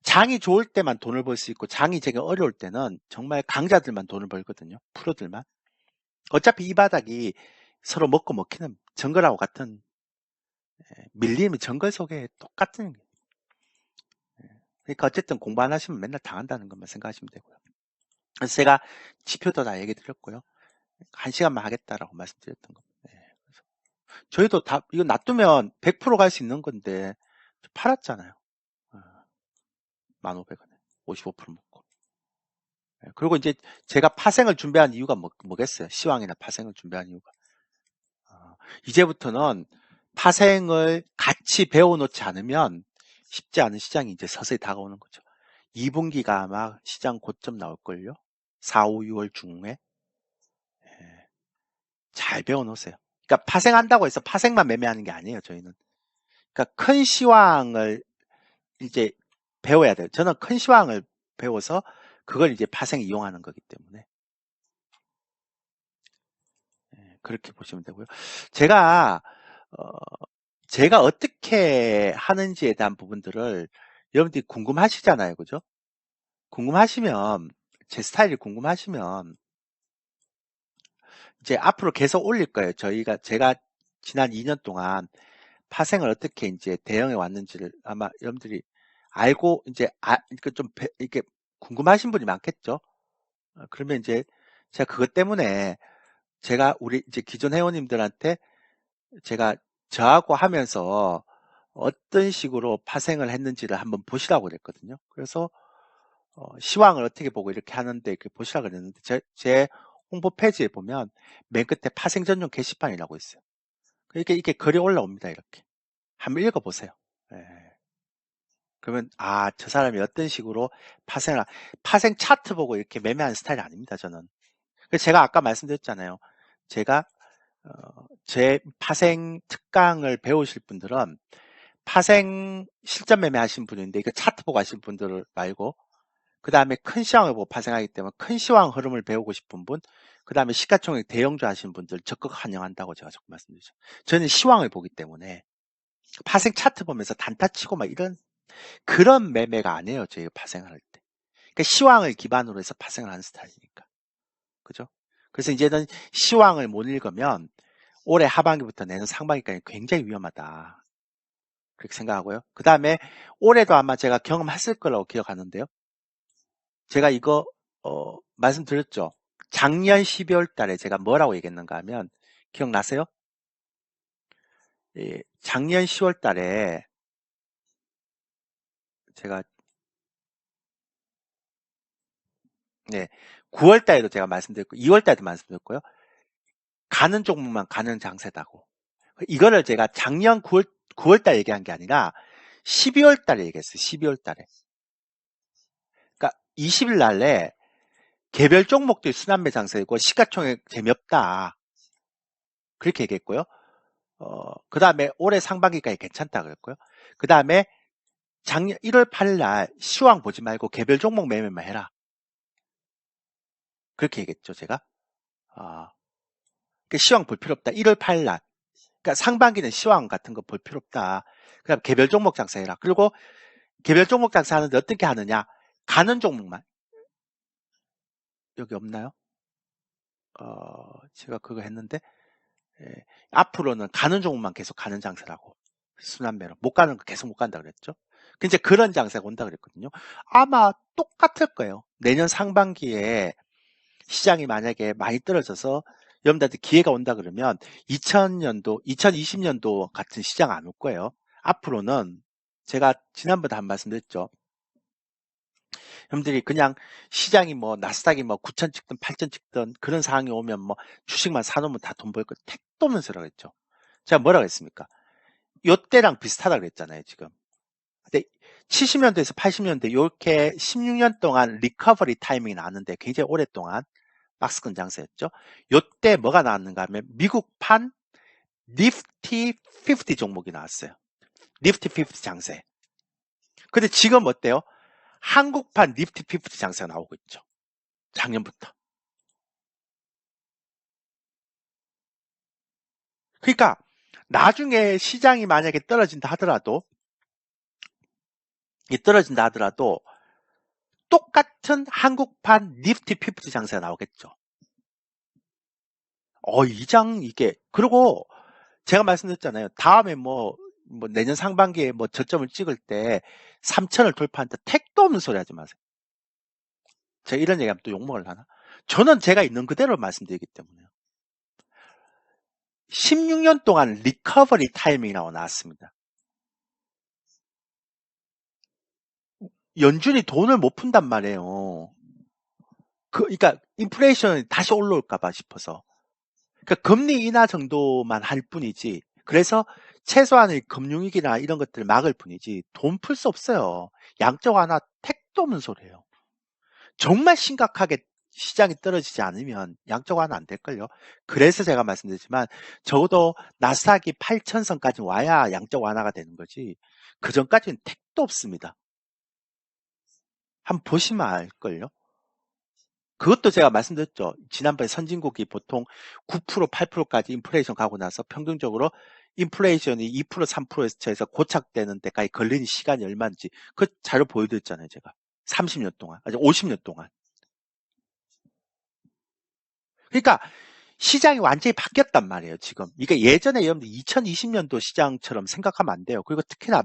장이 좋을 때만 돈을 벌 수 있고 장이 되게 어려울 때는 정말 강자들만 돈을 벌거든요. 프로들만. 어차피 이 바닥이 서로 먹고 먹히는 정글하고 같은, 밀리면 정글 속에 똑같은. 그러니까 어쨌든 공부 안 하시면 맨날 당한다는 것만 생각하시면 되고요. 그래서 제가 지표도 다 얘기 드렸고요. 1시간만 하겠다라고 말씀드렸던 겁니다. 그래서 저희도 다 이거 놔두면 100% 갈 수 있는 건데 팔았잖아요. 1,500원에 55% 먹고. 그리고 이제 제가 파생을 준비한 이유가 뭐겠어요? 시황이나 파생을 준비한 이유가. 이제부터는 파생을 같이 배워놓지 않으면 쉽지 않은 시장이 이제 서서히 다가오는 거죠. 2분기가 아마 시장 고점 나올걸요? 4, 5, 6월 중에. 잘 배워놓으세요. 그러니까 파생한다고 해서 파생만 매매하는 게 아니에요, 저희는. 그러니까 큰 시황을 이제 배워야 돼요. 저는 큰 시황을 배워서 그걸 이제 파생 이용하는 거기 때문에. 그렇게 보시면 되고요. 제가 어떻게 하는지에 대한 부분들을 여러분들이 궁금하시잖아요. 그죠? 궁금하시면, 제 스타일이 궁금하시면, 이제 앞으로 계속 올릴 거예요. 제가 지난 2년 동안 파생을 어떻게 이제 대응해 왔는지를 아마 여러분들이 알고, 이제, 이렇게 궁금하신 분이 많겠죠? 그러면 이제 제가 그것 때문에 제가 우리 이제 기존 회원님들한테 제가 저하고 하면서 어떤 식으로 파생을 했는지를 한번 보시라고 그랬거든요. 그래서 시황을 어떻게 보고 이렇게 하는데 이렇게 보시라고 그랬는데 제 홍보 페이지에 보면 맨 끝에 파생 전용 게시판이라고 있어요. 이게 글이 올라옵니다. 이렇게 한번 읽어보세요. 예. 그러면 저 사람이 어떤 식으로 파생 차트 보고 이렇게 매매하는 스타일이 아닙니다. 저는. 그래서 제가 아까 말씀드렸잖아요. 제가 제 파생 특강을 배우실 분들은 파생 실전 매매 하신 분인데 이거 차트 보고 하신 분들 말고 그 다음에 큰 시황을 보고 파생하기 때문에 큰 시황 흐름을 배우고 싶은 분, 그 다음에 시가총액 대형주 하시는 분들 적극 환영한다고 제가 자꾸 말씀드리죠. 저는 시황을 보기 때문에 파생 차트 보면서 단타 치고 막 이런 그런 매매가 아니에요. 저희가 파생을 할 때. 그러니까 시황을 기반으로 해서 파생을 하는 스타일이니까. 그죠? 그래서 이제는 시황을 못 읽으면 올해 하반기부터 내년 상반기까지 굉장히 위험하다. 그렇게 생각하고요. 그 다음에 올해도 아마 제가 경험했을 거라고 기억하는데요. 제가 이거 말씀드렸죠. 작년 12월 달에 제가 뭐라고 얘기했는가 하면 기억나세요? 예, 작년 10월 달에 제가 9월 달에도 제가 말씀드렸고 2월 달에도 말씀드렸고요. 가는 종목만 가는 장세다고. 이거를 제가 작년 9월 달 얘기한 게 아니라 12월 달에 얘기했어요. 12월 달에. 그러니까 20일 날에 개별 종목들 순환매 장세이고 시가총액 재미없다. 그렇게 얘기했고요. 그 다음에 올해 상반기까지 괜찮다 그랬고요. 그 다음에 작년 1월 8일 날 시황 보지 말고 개별 종목 매매만 해라. 그렇게 얘기했죠, 제가. 시황 볼 필요 없다. 1월 8일 날. 그러니까 상반기는 시황 같은 거 볼 필요 없다. 그다음 개별 종목 장사해라. 그리고 개별 종목 장사하는데 어떻게 하느냐? 가는 종목만. 여기 없나요? 제가 그거 했는데 앞으로는 가는 종목만 계속 가는 장사라고. 순환매로. 못 가는 거 계속 못 간다 그랬죠. 이제 그런 장사가 온다 그랬거든요. 아마 똑같을 거예요. 내년 상반기에 시장이 만약에 많이 떨어져서 여러분들한테 기회가 온다 그러면 2020년도 같은 시장 안 올 거예요. 앞으로는 제가 지난번에 한 말씀드렸죠. 여러분들이 그냥 시장이 뭐 나스닥이 뭐 9천 찍든 8천 찍든 그런 상황이 오면 뭐 주식만 사놓으면 다 돈 벌 거 택도 없면서라고 했죠. 제가 뭐라고 했습니까? 요때랑 비슷하다고 그랬잖아요, 지금. 근데 70년대에서 80년대 이렇게 16년 동안 리커버리 타이밍이 나왔는데 굉장히 오랫동안 박스권 장세였죠. 요때 뭐가 나왔는가 하면 미국판 니프티 50 종목이 나왔어요. 니프티 50 장세. 근데 지금 어때요? 한국판 니프티 50 장세가 나오고 있죠. 작년부터. 그러니까 나중에 시장이 만약에 떨어진다 하더라도 똑같은 한국판 니프티 50 장세가 나오겠죠. 이게 그리고 제가 말씀드렸잖아요. 다음에 뭐 내년 상반기에 뭐 저점을 찍을 때 3천을 돌파한다. 택도 없는 소리 하지 마세요. 제가 이런 얘기하면 또 욕먹을 하나? 저는 제가 있는 그대로 말씀드리기 때문에요. 16년 동안 리커버리 타이밍이라고 나왔습니다. 연준이 돈을 못 푼단 말이에요. 그러니까 인플레이션이 다시 올라올까봐 싶어서. 그러니까 금리 인하 정도만 할 뿐이지. 그래서 최소한의 금융위기나 이런 것들을 막을 뿐이지 돈 풀 수 없어요. 양적 완화 택도 없는 소리예요. 정말 심각하게 시장이 떨어지지 않으면 양적 완화 안 될걸요. 그래서 제가 말씀드리지만 적어도 나스닥이 8,000선까지 와야 양적 완화가 되는 거지. 그 전까지는 택도 없습니다. 한번 보시면 알걸요. 그것도 제가 말씀드렸죠. 지난번에 선진국이 보통 9%, 8%까지 인플레이션 가고 나서 평균적으로 인플레이션이 2%, 3%에서 고착되는 데까지 걸리는 시간이 얼마인지 그 자료 보여드렸잖아요. 제가 30년 동안, 아니 50년 동안. 그러니까 시장이 완전히 바뀌었단 말이에요. 지금 이게 예전에 여러분들 2020년도 시장처럼 생각하면 안 돼요. 그리고 특히나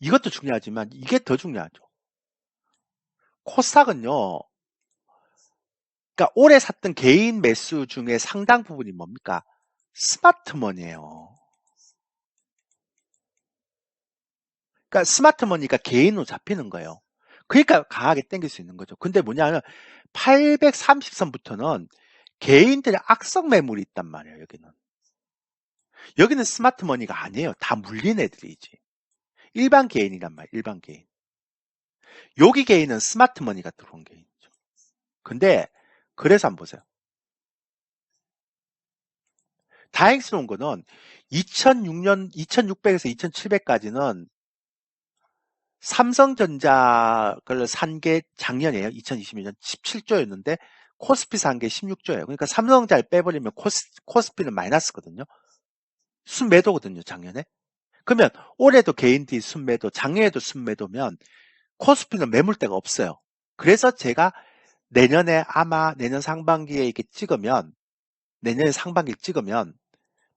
이것도 중요하지만 이게 더 중요하죠. 코스닥은요. 그러니까 올해 샀던 개인 매수 중에 상당 부분이 뭡니까? 스마트머니예요. 그러니까 스마트머니가 개인으로 잡히는 거예요. 그러니까 강하게 땡길 수 있는 거죠. 근데 뭐냐면 830선부터는 개인들의 악성 매물이 있단 말이에요. 여기는 스마트머니가 아니에요. 다 물린 애들이지. 일반 개인이란 말이에요. 일반 개인. 여기 개인은 스마트머니가 들어온 개인이죠. 근데 그래서 한번 보세요. 다행스러운 거는 2006년 2600에서 2700까지는 삼성전자를 산 게 작년이에요. 2022년 17조였는데 코스피 산 게 16조예요. 그러니까 삼성전자를 빼버리면 코스피는 마이너스거든요. 순매도거든요. 작년에. 그러면 올해도 개인들이 순매도, 작년에도 순매도면 코스피는 매물대가 없어요. 그래서 제가 아마 내년 상반기에 이렇게 찍으면 내년에 상반기를 찍으면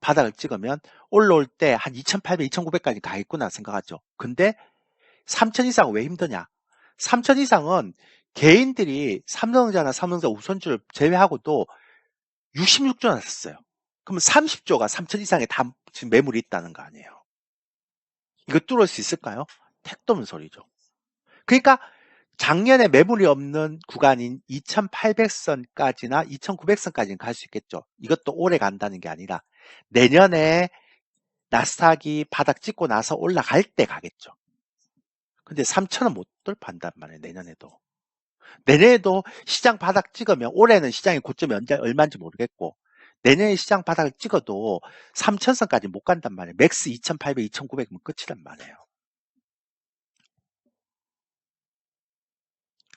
바닥을 찍으면 올라올 때 한 2,800, 2,900까지 가겠구나 생각하죠. 근데 3천 이상은 왜 힘드냐? 3천 이상은 개인들이 삼성전자나 삼성전자 우선주를 제외하고도 66조나 샀어요. 그러면 30조가 3천 이상에 다 지금 매물이 있다는 거 아니에요. 이거 뚫을 수 있을까요? 택도 없는 소리죠. 그러니까 작년에 매물이 없는 구간인 2,800선까지나 2,900선까지는 갈 수 있겠죠. 이것도 오래 간다는 게 아니라 내년에 나스닥이 바닥 찍고 나서 올라갈 때 가겠죠. 근데 3천은 못 돌파한단 말이에요. 내년에도 시장 바닥 찍으면 올해는 시장의 고점이 얼마인지 모르겠고 내년에 시장 바닥을 찍어도 3천선까지 못 간단 말이에요. 맥스 2,800, 2,900이면 끝이란 말이에요.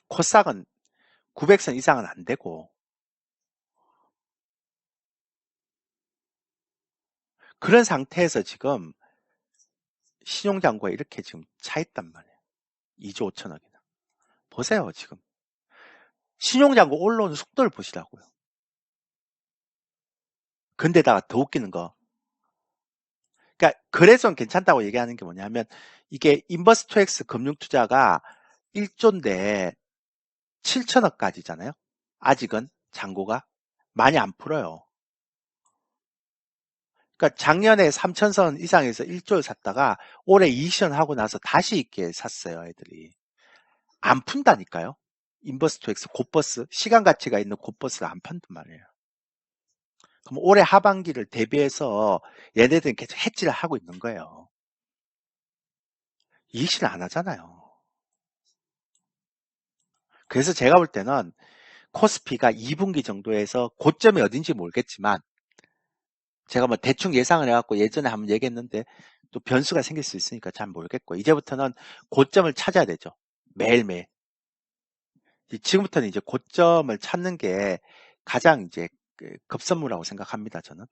코스닥은 900선 이상은 안 되고 그런 상태에서 지금 신용잔고가 이렇게 지금 차 있단 말이에요. 2조 5천억이나. 보세요, 지금. 신용잔고 올라오는 속도를 보시라고요. 근데다가 더 웃기는 거. 그러니까 그래서 괜찮다고 얘기하는 게 뭐냐면 이게 인버스트엑스 금융투자가 1조인데 7천억까지잖아요. 아직은 잔고가 많이 안 풀어요. 그러니까 작년에 3천선 이상에서 1조를 샀다가 올해 2천 하고 나서 다시 있게 샀어요, 애들이. 안 푼다니까요. 인버스트엑스 곧버스 시간 가치가 있는 곧버스를 안 판단 말이에요. 그럼 올해 하반기를 대비해서 얘네들은 계속 해지를 하고 있는 거예요. 이익실을 안 하잖아요. 그래서 제가 볼 때는 코스피가 2분기 정도에서 고점이 어딘지 모르겠지만 제가 뭐 대충 예상을 해갖고 예전에 한번 얘기했는데 또 변수가 생길 수 있으니까 잘 모르겠고 이제부터는 고점을 찾아야 되죠. 매일매일. 지금부터는 이제 고점을 찾는 게 가장 이제 급선무라고 생각합니다. 저는.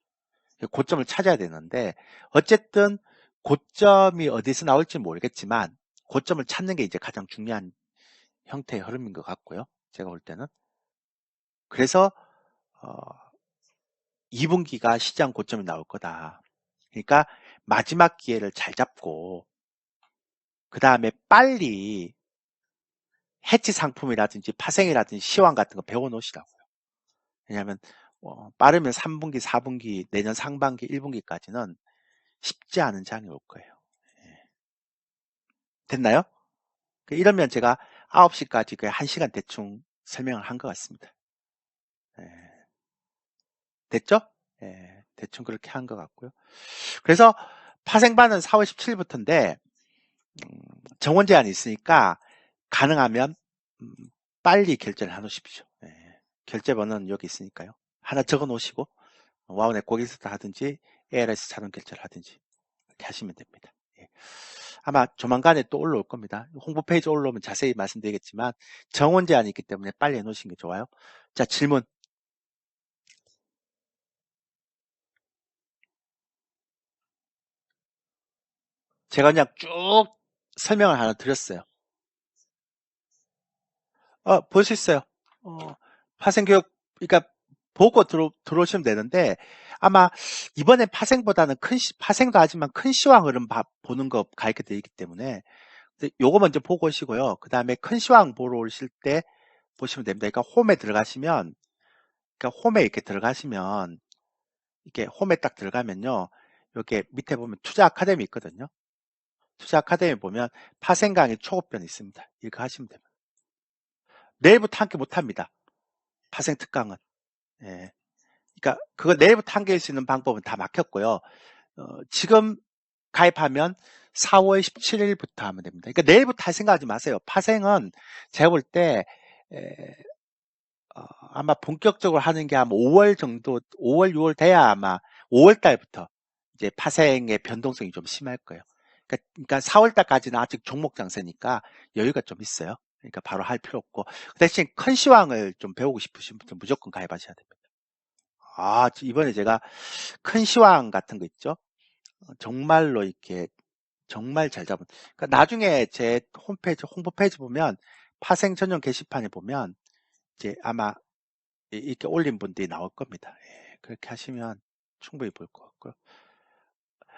고점을 찾아야 되는데 어쨌든 고점이 어디서 나올지 모르겠지만 고점을 찾는 게 이제 가장 중요한 형태의 흐름인 것 같고요. 제가 볼 때는. 그래서 2분기가 시장 고점이 나올 거다. 그러니까 마지막 기회를 잘 잡고 그 다음에 빨리 해치 상품이라든지 파생이라든지 시황 같은 거 배워 놓으시라고요. 왜냐하면 빠르면 3분기, 4분기, 내년 상반기, 1분기까지는 쉽지 않은 장이 올 거예요. 예. 됐나요? 이러면 제가 9시까지 그 1시간 대충 설명을 한 것 같습니다. 예. 됐죠? 예. 대충 그렇게 한 것 같고요. 그래서 파생반은 4월 17일부터인데 정원 제한이 있으니까 가능하면 빨리 결제를 해놓으십시오. 예. 결제번호는 여기 있으니까요. 하나 적어 놓으시고 와우넷 고객센터 하든지 ALS 자동 결제를 하든지 이렇게 하시면 됩니다. 예. 아마 조만간에 또 올라올 겁니다. 홍보 페이지 올라오면 자세히 말씀드리겠지만 정원 제한이 있기 때문에 빨리 해놓으시는 게 좋아요. 자, 질문. 제가 그냥 쭉 설명을 하나 드렸어요. 볼 수 있어요. 파생교육, 그러니까 보고 들어오시면 되는데 아마 이번에 파생보다는 파생도 하지만 큰 시황 흐름 보는 거 가르쳐 드리기 때문에 요거 먼저 보고 오시고요. 그 다음에 큰 시황 보러 오실 때 보시면 됩니다. 그러니까 홈에 들어가시면, 그러니까 홈에 이렇게 들어가시면, 이렇게 홈에 딱 들어가면요. 이렇게 밑에 보면 투자 아카데미 있거든요. 투자 아카데미 보면 파생 강의 초급편 있습니다. 이거 하시면 됩니다. 내일부터 함께 못 합니다. 파생 특강은. 예. 그러니까 그거 내일부터 함께 할 수 있는 방법은 다 막혔고요. 지금 가입하면 4월 17일부터 하면 됩니다. 그러니까 내일부터 할 생각하지 마세요. 파생은 제가 볼 때 아마 본격적으로 하는 게 아마 5월 정도, 5월, 6월 돼야 아마 5월 달부터 이제 파생의 변동성이 좀 심할 거예요. 그러니까 4월 달까지는 아직 종목 장세니까 여유가 좀 있어요. 그러니까 바로 할 필요 없고 그 대신 큰 시황을 좀 배우고 싶으신 분들 무조건 가입하셔야 됩니다. 이번에 제가 큰 시황 같은 거 있죠? 정말로 이렇게 정말 잘 잡은. 그러니까 나중에 제 홈페이지, 홍보 페이지 보면 파생 전용 게시판에 보면 이제 아마 이렇게 올린 분들이 나올 겁니다. 예, 그렇게 하시면 충분히 볼 것 같고요.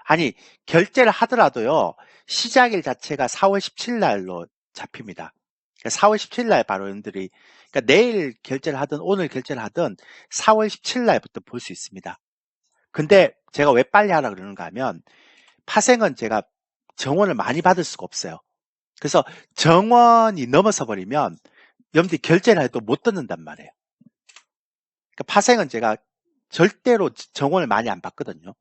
아니, 결제를 하더라도요, 시작일 자체가 4월 17일 날로 잡힙니다. 그러니까 4월 17일 날 바로 여러분들이, 그러니까 내일 결제를 하든 오늘 결제를 하든 4월 17일 날부터 볼 수 있습니다. 근데 제가 왜 빨리 하라 그러는가 하면, 파생은 제가 정원을 많이 받을 수가 없어요. 그래서 정원이 넘어서 버리면, 여러분들이 결제를 해도 못 듣는단 말이에요. 그러니까 파생은 제가 절대로 정원을 많이 안 받거든요.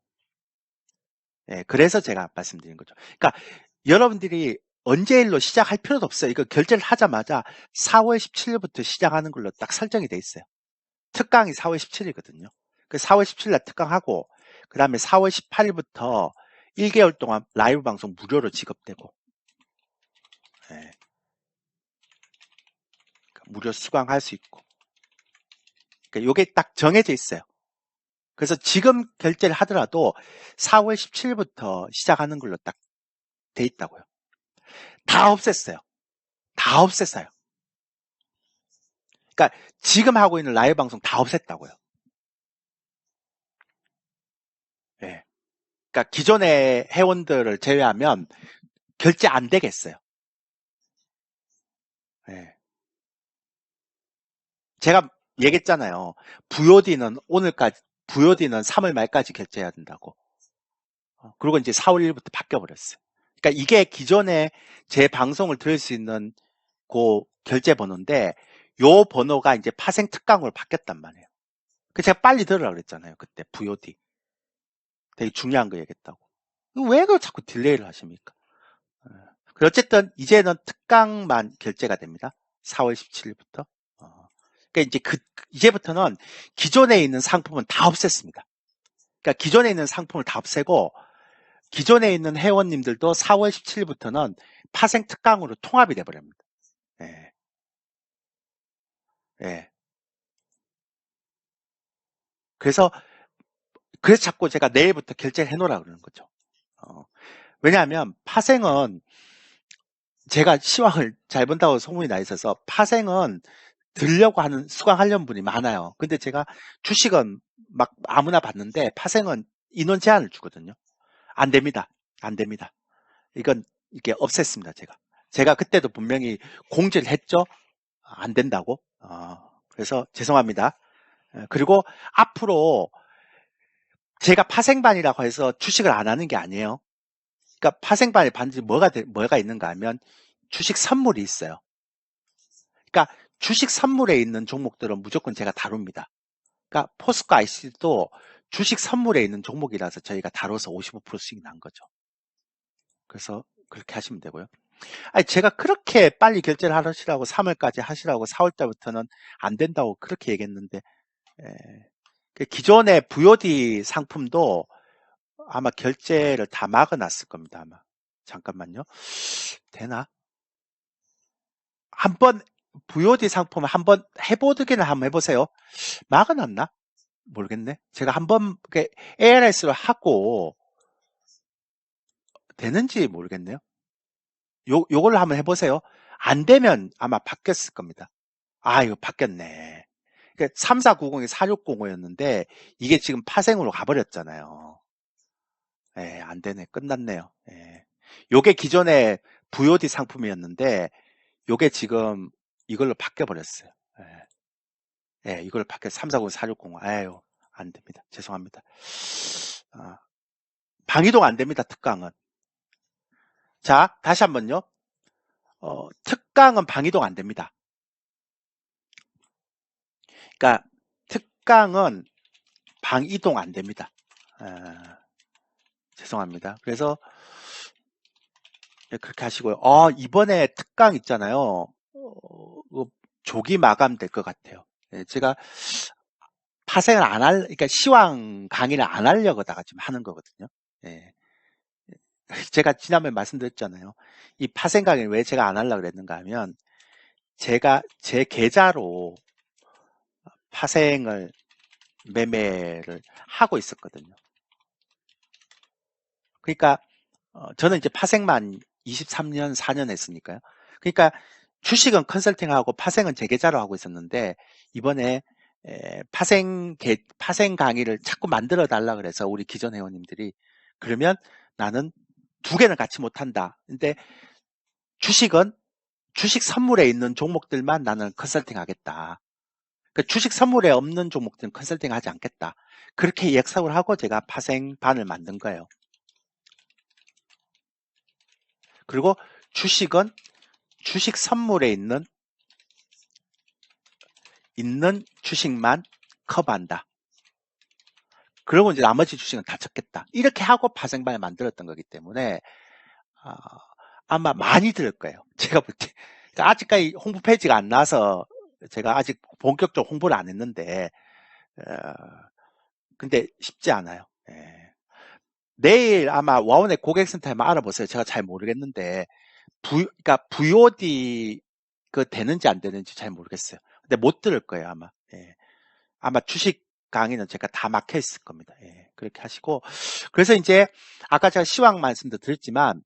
예, 그래서 제가 말씀드린 거죠. 그러니까 여러분들이 언제일로 시작할 필요도 없어요. 이거 결제를 하자마자 4월 17일부터 시작하는 걸로 딱 설정이 돼 있어요. 특강이 4월 17일이거든요. 그 4월 17일 날 특강하고 그 다음에 4월 18일부터 1개월 동안 라이브 방송 무료로 지급되고 예, 무료 수강할 수 있고 그러니까 이게 딱 정해져 있어요. 그래서 지금 결제를 하더라도 4월 17일부터 시작하는 걸로 딱 돼 있다고요. 다 없앴어요. 다 없앴어요. 그러니까 지금 하고 있는 라이브 방송 다 없앴다고요. 예. 그러니까 기존의 회원들을 제외하면 결제 안 되겠어요. 예. 제가 얘기했잖아요. VOD는 오늘까지, VOD는 3월 말까지 결제해야 된다고. 그리고 이제 4월 1일부터 바뀌어버렸어요. 그러니까 이게 기존에 제 방송을 들을 수 있는 그 결제 번호인데, 요 번호가 이제 파생 특강으로 바뀌었단 말이에요. 그 제가 빨리 들으라고 그랬잖아요. 그때 VOD. 되게 중요한 거 얘기했다고. 왜 그 자꾸 딜레이를 하십니까? 어쨌든 이제는 특강만 결제가 됩니다. 4월 17일부터. 그러니까 이제 이제부터는 기존에 있는 상품은 다 없앴습니다. 그러니까 기존에 있는 상품을 다 없애고 기존에 있는 회원님들도 4월 17일부터는 파생 특강으로 통합이 돼버립니다. 예. 예. 그래서 그래서 자꾸 제가 내일부터 결제를 해놓으라 그러는 거죠. 왜냐하면 파생은 제가 시황을 잘 본다고 소문이 나 있어서 파생은 들려고 하는 수강하려는 분이 많아요. 근데 제가 주식은 막 아무나 받는데 파생은 인원 제한을 주거든요. 안 됩니다. 안 됩니다. 이건 이게 없앴습니다. 제가 그때도 분명히 공지를 했죠. 안 된다고. 그래서 죄송합니다. 그리고 앞으로 제가 파생반이라고 해서 주식을 안 하는 게 아니에요. 그러니까 파생반에 반드시 뭐가 있는가 하면 주식 선물이 있어요. 그러니까 주식 선물에 있는 종목들은 무조건 제가 다룹니다. 그러니까 포스코 IC도 주식 선물에 있는 종목이라서 저희가 다뤄서 55% 수익 난 거죠. 그래서 그렇게 하시면 되고요. 아니, 제가 그렇게 빨리 결제를 하시라고 3월까지 하시라고 4월 달부터는 안 된다고 그렇게 얘기했는데, 기존의 VOD 상품도 아마 결제를 다 막아놨을 겁니다. 아마. 잠깐만요. 되나? 한번 VOD 상품 한번 해보기는 한번 해보세요. 막아놨나? 모르겠네. 제가 한번 ARS로 하고 되는지 모르겠네요. 요걸로 한번 해보세요. 안 되면 아마 바뀌었을 겁니다. 이거 바뀌었네. 3490이 4605였는데 이게 지금 파생으로 가버렸잖아요. 안 되네. 끝났네요. 요게 기존의 VOD 상품이었는데 요게 지금 이걸로 바뀌어버렸어요. 이걸 바뀌어 3490, 4605. 아유, 안 됩니다. 죄송합니다. 방이동 안 됩니다. 특강은. 자, 다시 한번요. 특강은 방이동 안 됩니다. 그러니까 특강은 방이동 안 됩니다. 죄송합니다. 그래서 그렇게 하시고요. 이번에 특강 있잖아요. 조기 마감될 것 같아요. 제가 파생을 그러니까 시황 강의를 안 하려고다가 지금 하는 거거든요. 제가 지난번에 말씀드렸잖아요. 이 파생 강의를 왜 제가 안 하려고 그랬는가 하면 제가 제 계좌로 파생을 매매를 하고 있었거든요. 그러니까 저는 이제 파생만 23년, 4년 했으니까요. 그러니까 주식은 컨설팅하고 파생은 제 계좌로 하고 있었는데 이번에 파생 강의를 자꾸 만들어 달라 그래서 우리 기존 회원님들이 그러면 나는 두 개는 같이 못한다. 근데 주식은 주식 선물에 있는 종목들만 나는 컨설팅 하겠다. 그러니까 주식 선물에 없는 종목들은 컨설팅 하지 않겠다. 그렇게 약속을 하고 제가 파생반을 만든 거예요. 그리고 주식은 주식 선물에 있는 주식만 커버한다. 그러고 이제 나머지 주식은 다 적겠다. 이렇게 하고 파생반을 만들었던 거기 때문에 아마 많이 들을 거예요. 제가 볼 때. 그러니까 아직까지 홍보 페이지가 안 나와서 제가 아직 본격적으로 홍보를 안 했는데 근데 쉽지 않아요. 내일 아마 와운의 고객센터에 한번 알아보세요. 제가 잘 모르겠는데 그러니까 VOD 되는지 안 되는지 잘 모르겠어요. 근데 못 들을 거예요 아마. 아마 주식 강의는 제가 다 막혀 있을 겁니다. 그렇게 하시고 그래서 이제 아까 제가 시황 말씀도 드렸지만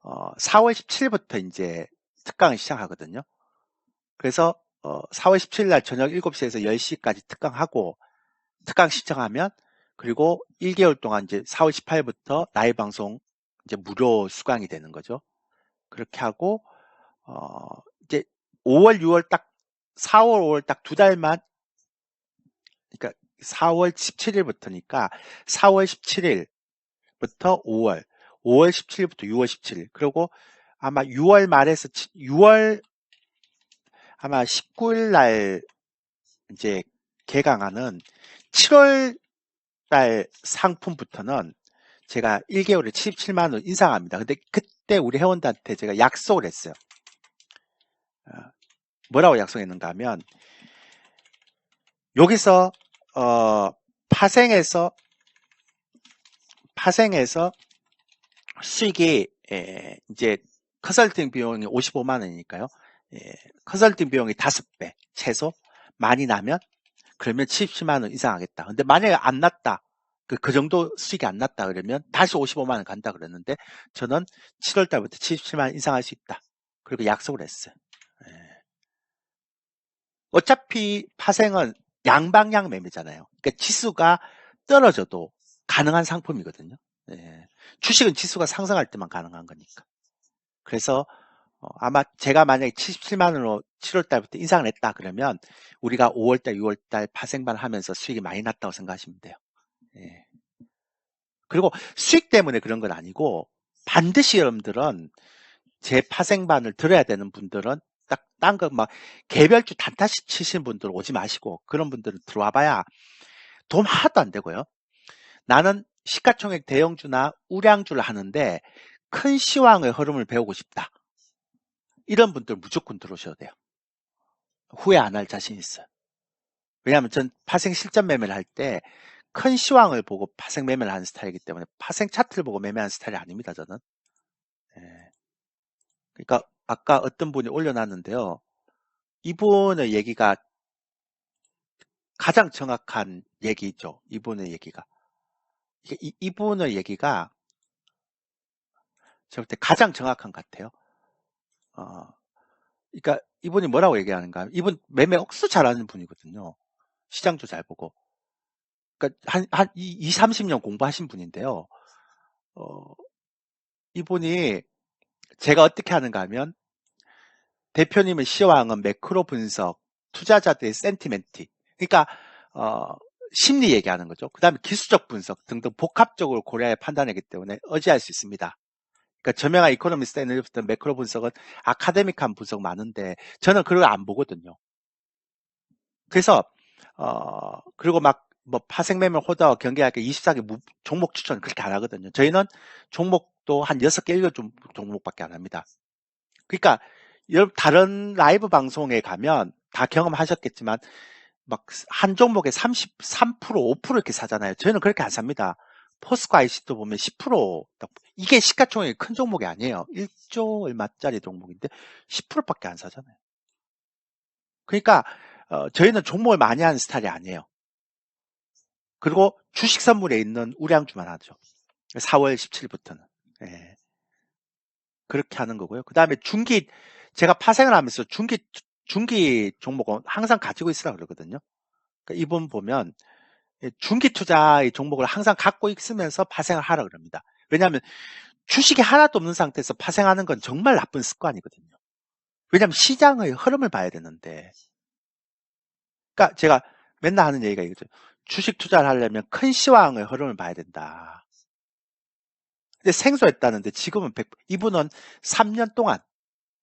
4월 17일부터 이제 특강을 시작하거든요. 그래서 4월 17일 날 저녁 7시에서 10시까지 특강하고 특강 신청하면 그리고 1개월 동안 이제 4월 18일부터 라이브 방송 이제 무료 수강이 되는 거죠. 그렇게 하고 이제 5월, 6월 4월, 5월 딱 두 달만 그러니까 4월 17일부터니까 4월 17일부터 5월 17일부터 6월 17일 그리고 아마 6월 말에서 6월 아마 19일 날 이제 개강하는 7월 달 상품부터는 제가 1개월에 77만 원 인상합니다. 근데 그때 우리 회원들한테 제가 약속을 했어요. 뭐라고 약속했는가 하면 여기서 파생해서 수익이 이제 컨설팅 비용이 55만 원이니까요. 컨설팅 비용이 5배 최소 많이 나면 그러면 77만 원 이상 하겠다. 근데 만약에 안 났다. 그 정도 수익이 안 났다 그러면 다시 55만 원 간다 그랬는데 저는 7월 달부터 77만 원 인상할 수 있다. 그리고 약속을 했어요. 예. 어차피 파생은 양방향 매매잖아요. 그러니까 지수가 떨어져도 가능한 상품이거든요. 예. 주식은 지수가 상승할 때만 가능한 거니까. 그래서 아마 제가 만약에 77만 원으로 7월 달부터 인상을 했다 그러면 우리가 5월 달, 6월 달 파생반 하면서 수익이 많이 났다고 생각하시면 돼요. 예. 그리고 수익 때문에 그런 건 아니고 반드시 여러분들은 제 파생반을 들어야 되는 분들은 딱 딴 거 막 개별주 단타씩 치시는 분들 오지 마시고 그런 분들은 들어와 봐야 도움 하나도 안 되고요. 나는 시가총액 대형주나 우량주를 하는데 큰 시황의 흐름을 배우고 싶다. 이런 분들 무조건 들어오셔야 돼요. 후회 안 할 자신 있어요. 왜냐하면 전 파생 실전 매매를 할 때 큰 시황을 보고 파생 매매를 하는 스타일이기 때문에 파생 차트를 보고 매매하는 스타일이 아닙니다. 저는. 예. 그러니까 아까 어떤 분이 올려놨는데요. 이분의 얘기가 가장 정확한 얘기죠. 이분의 얘기가. 이분의 얘기가 제가 볼 때 가장 정확한 것 같아요. 그러니까 이분이 뭐라고 얘기하는가. 이분 매매 억수 잘하는 분이거든요. 시장도 잘 보고. 그러니까 한 2, 30년 공부하신 분인데요. 이분이 제가 어떻게 하는가 하면 대표님의 시황은 매크로 분석, 투자자들의 센티멘트. 그러니까 심리 얘기하는 거죠. 그 다음에 기술적 분석 등등 복합적으로 고려해 판단하기 때문에 의지할 수 있습니다. 그러니까 저명한 이코노미스트 애널리스트 매크로 분석은 아카데믹한 분석 많은데 저는 그걸 안 보거든요. 그래서 그리고 막 뭐 파생매매 호더 경계하게 24개 종목 추천 그렇게 안 하거든요. 저희는 종목도 한 6개, 7개 종목밖에 안 합니다. 그러니까 다른 라이브 방송에 가면 다 경험하셨겠지만 막 한 종목에 33%, 5% 이렇게 사잖아요. 저희는 그렇게 안 삽니다. 포스코 IC도 보면 10% 이게 시가총액이 큰 종목이 아니에요. 1조 얼마짜리 종목인데 10%밖에 안 사잖아요. 그러니까 저희는 종목을 많이 하는 스타일이 아니에요. 그리고 주식 선물에 있는 우량주만 하죠. 4월 17일부터는. 예. 그렇게 하는 거고요. 그 다음에 제가 파생을 하면서 중기 종목은 항상 가지고 있으라 그러거든요. 그러니까 이분 보면 중기 투자의 종목을 항상 갖고 있으면서 파생을 하라 그럽니다. 왜냐하면 주식이 하나도 없는 상태에서 파생하는 건 정말 나쁜 습관이거든요. 왜냐하면 시장의 흐름을 봐야 되는데. 그러니까 제가 맨날 하는 얘기가 이거죠. 주식 투자를 하려면 큰 시황의 흐름을 봐야 된다. 근데 생소했다는데 지금은 이분은 3년 동안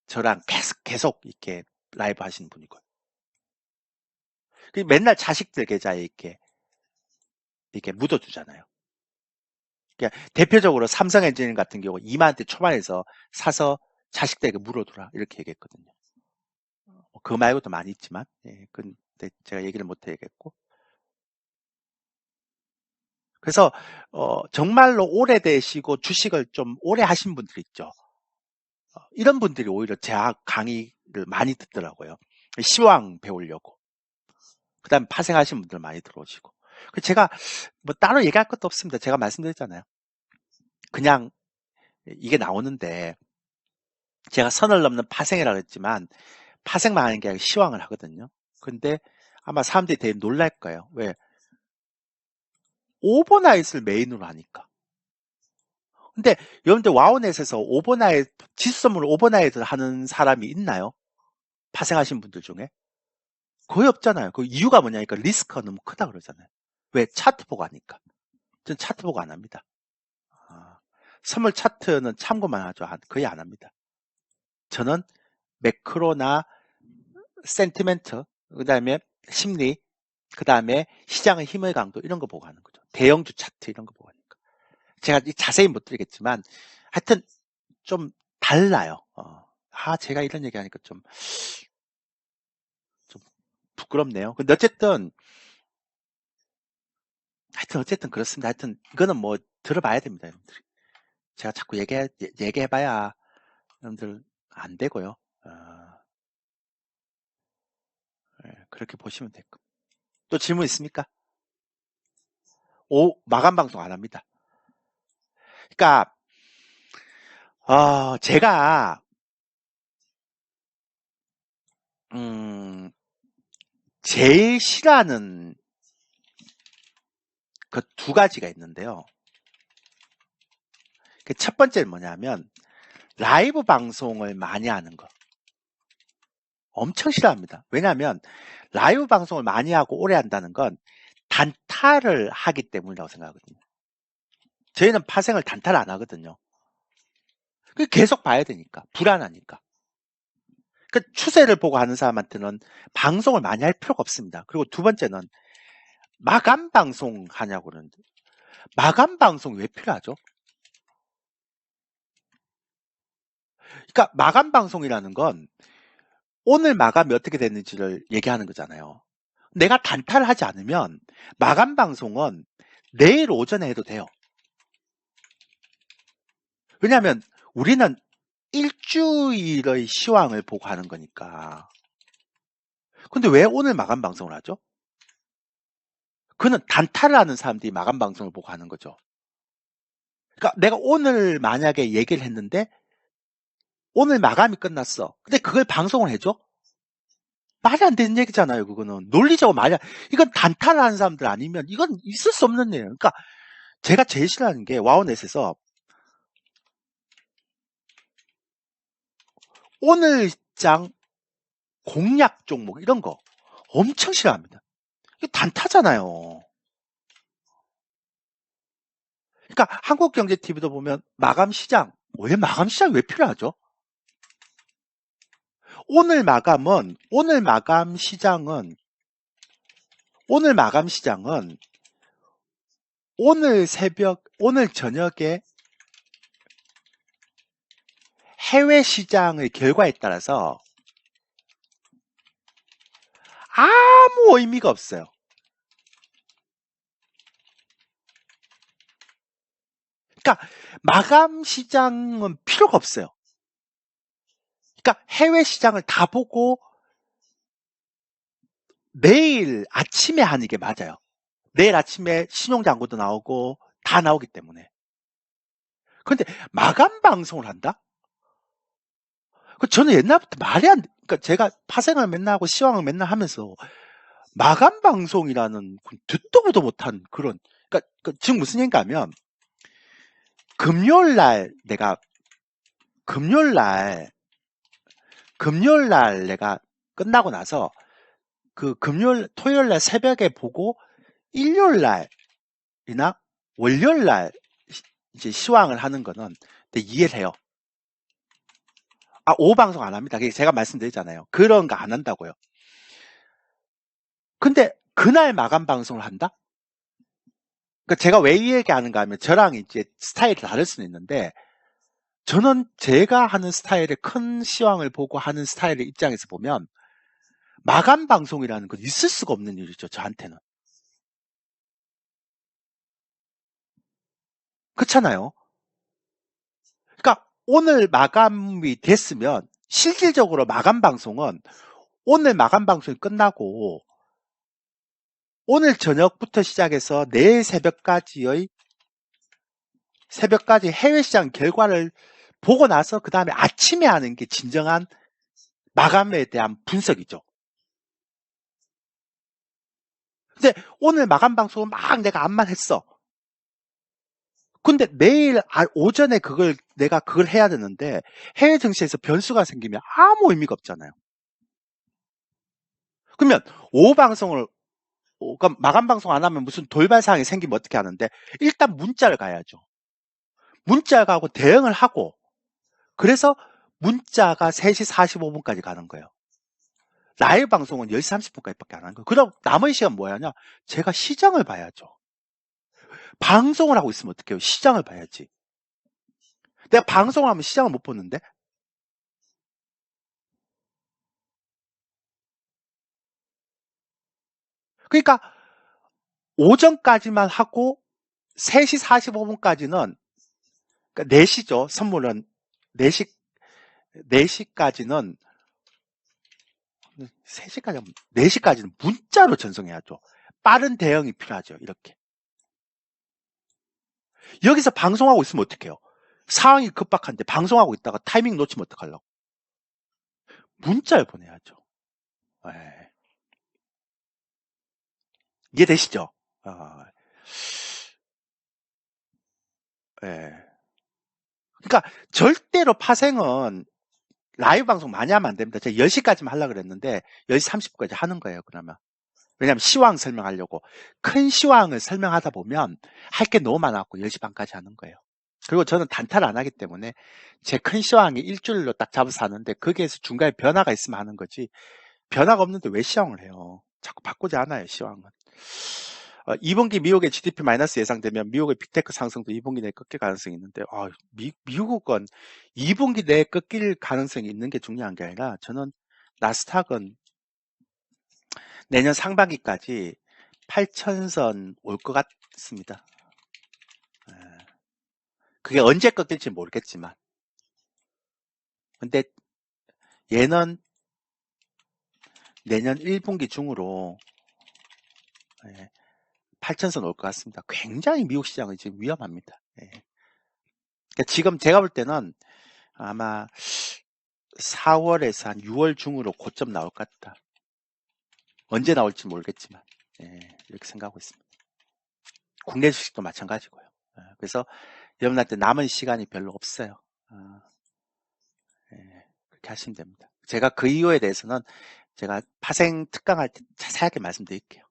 저랑 계속 이렇게 라이브 하시는 분이고요. 맨날 자식들 계좌에 이렇게 묻어주잖아요. 그러니까 대표적으로 삼성엔지니어링 같은 경우 2만 원대 초반에서 사서 자식들에게 물어두라 이렇게 얘기했거든요. 그 말고도 많이 있지만 근데 제가 얘기를 못 해야겠고. 그래서 정말로 오래되시고 주식을 좀 오래 하신 분들 있죠. 이런 분들이 오히려 제 강의를 많이 듣더라고요. 시황 배우려고. 그 다음에 파생하신 분들 많이 들어오시고. 제가 뭐 따로 얘기할 것도 없습니다. 제가 말씀드렸잖아요. 그냥 이게 나오는데 제가 선을 넘는 파생이라고 했지만 파생만 하는 게 아니라 시황을 하거든요. 근데 아마 사람들이 되게 놀랄 거예요. 왜? 오버나잇을 메인으로 하니까. 근데 여러분들 와우넷에서 오버나잇, 지수 선물 오버나잇을 하는 사람이 있나요? 파생하신 분들 중에? 거의 없잖아요. 그 이유가 뭐냐니까 리스크가 너무 크다 그러잖아요. 왜? 차트 보고 하니까. 전 차트 보고 안 합니다. 선물 차트는 참고만 하죠. 거의 안 합니다. 저는 매크로나 센티멘트, 그 다음에 심리, 그 다음에 시장의 힘의 강도 이런 거 보고 하는 거죠. 대형주 차트 이런 거 보고 하니까. 제가 자세히 못 드리겠지만 하여튼 좀 달라요. 제가 이런 얘기하니까 좀 부끄럽네요. 근데 어쨌든 그렇습니다. 하여튼 이거는 뭐 들어봐야 됩니다. 여러분들이. 제가 자꾸 얘기해봐야 여러분들 안 되고요. 그렇게 보시면 될 겁니다. 또 질문 있습니까? 마감 방송 안 합니다. 그러니까 제가 제일 싫어하는 그 두 가지가 있는데요. 그 첫 번째는 뭐냐면 라이브 방송을 많이 하는 거. 엄청 싫어합니다. 왜냐하면 라이브 방송을 많이 하고 오래 한다는 건 단타를 하기 때문이라고 생각하거든요. 저희는 파생을 단타를 안 하거든요. 계속 봐야 되니까, 불안하니까. 그 추세를 보고 하는 사람한테는 방송을 많이 할 필요가 없습니다. 그리고 두 번째는 마감 방송 하냐고 그러는데, 마감 방송 왜 필요하죠? 그러니까 마감 방송이라는 건 오늘 마감이 어떻게 됐는지를 얘기하는 거잖아요. 내가 단타를 하지 않으면 마감 방송은 내일 오전에 해도 돼요. 왜냐하면 우리는 일주일의 시황을 보고 하는 거니까. 근데 왜 오늘 마감 방송을 하죠? 그는 단타를 하는 사람들이 마감 방송을 보고 하는 거죠. 그러니까 내가 오늘 만약에 얘기를 했는데 오늘 마감이 끝났어. 근데 그걸 방송을 해줘? 말이 안 되는 얘기잖아요. 그거는 논리적으로 말이 이건 단타를 하는 사람들 아니면 이건 있을 수 없는 일이에요. 그러니까 제가 제일 싫어하는 게 와우넷에서 오늘 장 공략 종목 이런 거 엄청 싫어합니다. 이게 단타잖아요. 그러니까 한국경제TV도 보면 마감 시장, 왜 마감 시장이 왜 필요하죠? 오늘 마감 시장은 오늘 저녁에 해외 시장의 결과에 따라서 아무 의미가 없어요. 그러니까 마감 시장은 필요가 없어요. 그러니까 해외 시장을 다 보고 내일 아침에 하는 게 맞아요. 내일 아침에 신용장고도 나오고 다 나오기 때문에. 근데 마감 방송을 한다? 저는 옛날부터 말이 안 돼. 그러니까 제가 파생을 맨날 하고 시황을 맨날 하면서 마감 방송이라는 듣도 보도 못한 그런, 그러니까 지금 무슨 얘기인가 하면 금요일 날 내가 끝나고 나서 그 토요일 날 새벽에 보고 일요일 날이나 월요일 날 이제 시황을 하는 거는 이해를 해요. 오후 방송 안 합니다. 제가 말씀드리잖아요. 그런 거 안 한다고요. 근데 그날 마감 방송을 한다? 그러니까 제가 왜 이 얘기하는가 하면 저랑 이제 스타일이 다를 수는 있는데 저는 제가 하는 스타일의 큰 시황을 보고 하는 스타일의 입장에서 보면 마감 방송이라는 건 있을 수가 없는 일이죠. 저한테는. 그렇잖아요. 그러니까 오늘 마감이 됐으면 실질적으로 마감 방송은 오늘 마감 방송이 끝나고 오늘 저녁부터 시작해서 내일 새벽까지 해외 시장 결과를 보고 나서 그 다음에 아침에 하는 게 진정한 마감에 대한 분석이죠. 근데 오늘 마감 방송을 막 내가 암만 했어. 근데 내일 오전에 내가 그걸 해야 되는데 해외 증시에서 변수가 생기면 아무 의미가 없잖아요. 그러면 오후 방송을 그러니까 마감 방송 안 하면 무슨 돌발 사항이 생기면 어떻게 하는데 일단 문자를 가야죠. 문자를 가고 대응을 하고 그래서 문자가 3시 45분까지 가는 거예요. 라이브 방송은 10시 30분까지밖에 안 하는 거예요. 그럼 남은 시간 뭐 하냐? 제가 시장을 봐야죠. 방송을 하고 있으면 어떡해요? 시장을 봐야지. 내가 방송을 하면 시장을 못 보는데? 그러니까 오전까지만 하고 3시 45분까지는 그러니까 4시죠. 선물은 4시 4시까지는 3시까지 4시까지는 문자로 전송해야죠. 빠른 대응이 필요하죠. 이렇게. 여기서 방송하고 있으면 어떡해요? 상황이 급박한데 방송하고 있다가 타이밍 놓치면 어떡하려고? 문자를 보내야죠. 예. 이해되시죠? 아, 예. 그러니까 절대로 파생은 라이브 방송 많이 하면 안 됩니다. 제가 10시까지만 하려고 그랬는데 10시 30분까지 하는 거예요. 그러면. 왜냐하면 시황 설명하려고. 큰 시황을 설명하다 보면 할 게 너무 많아갖고 10시 반까지 하는 거예요. 그리고 저는 단타를 안 하기 때문에 제 큰 시황이 일주일로 딱 잡아서 하는데 거기에서 중간에 변화가 있으면 하는 거지 변화가 없는데 왜 시황을 해요? 자꾸 바꾸지 않아요, 시황은. 2분기 미국의 GDP 마이너스 예상되면 미국의 빅테크 상승도 2분기 내에 꺾일 가능성이 있는데 미국은 2분기 내에 꺾일 가능성이 있는 게 중요한 게 아니라 저는 나스닥은 내년 상반기까지 8,000선 올 것 같습니다. 그게 언제 꺾일지 모르겠지만 근데 얘는 내년 1분기 중으로 8,000선 올 것 같습니다. 굉장히 미국 시장은 지금 위험합니다. 그러니까 지금 제가 볼 때는 아마 4월에서 한 6월 중으로 고점 나올 것 같다. 언제 나올지 모르겠지만 이렇게 생각하고 있습니다. 국내 주식도 마찬가지고요. 그래서 여러분한테 남은 시간이 별로 없어요. 그렇게 하시면 됩니다. 제가 그 이유에 대해서는 제가 파생 특강할 때 자세하게 말씀드릴게요.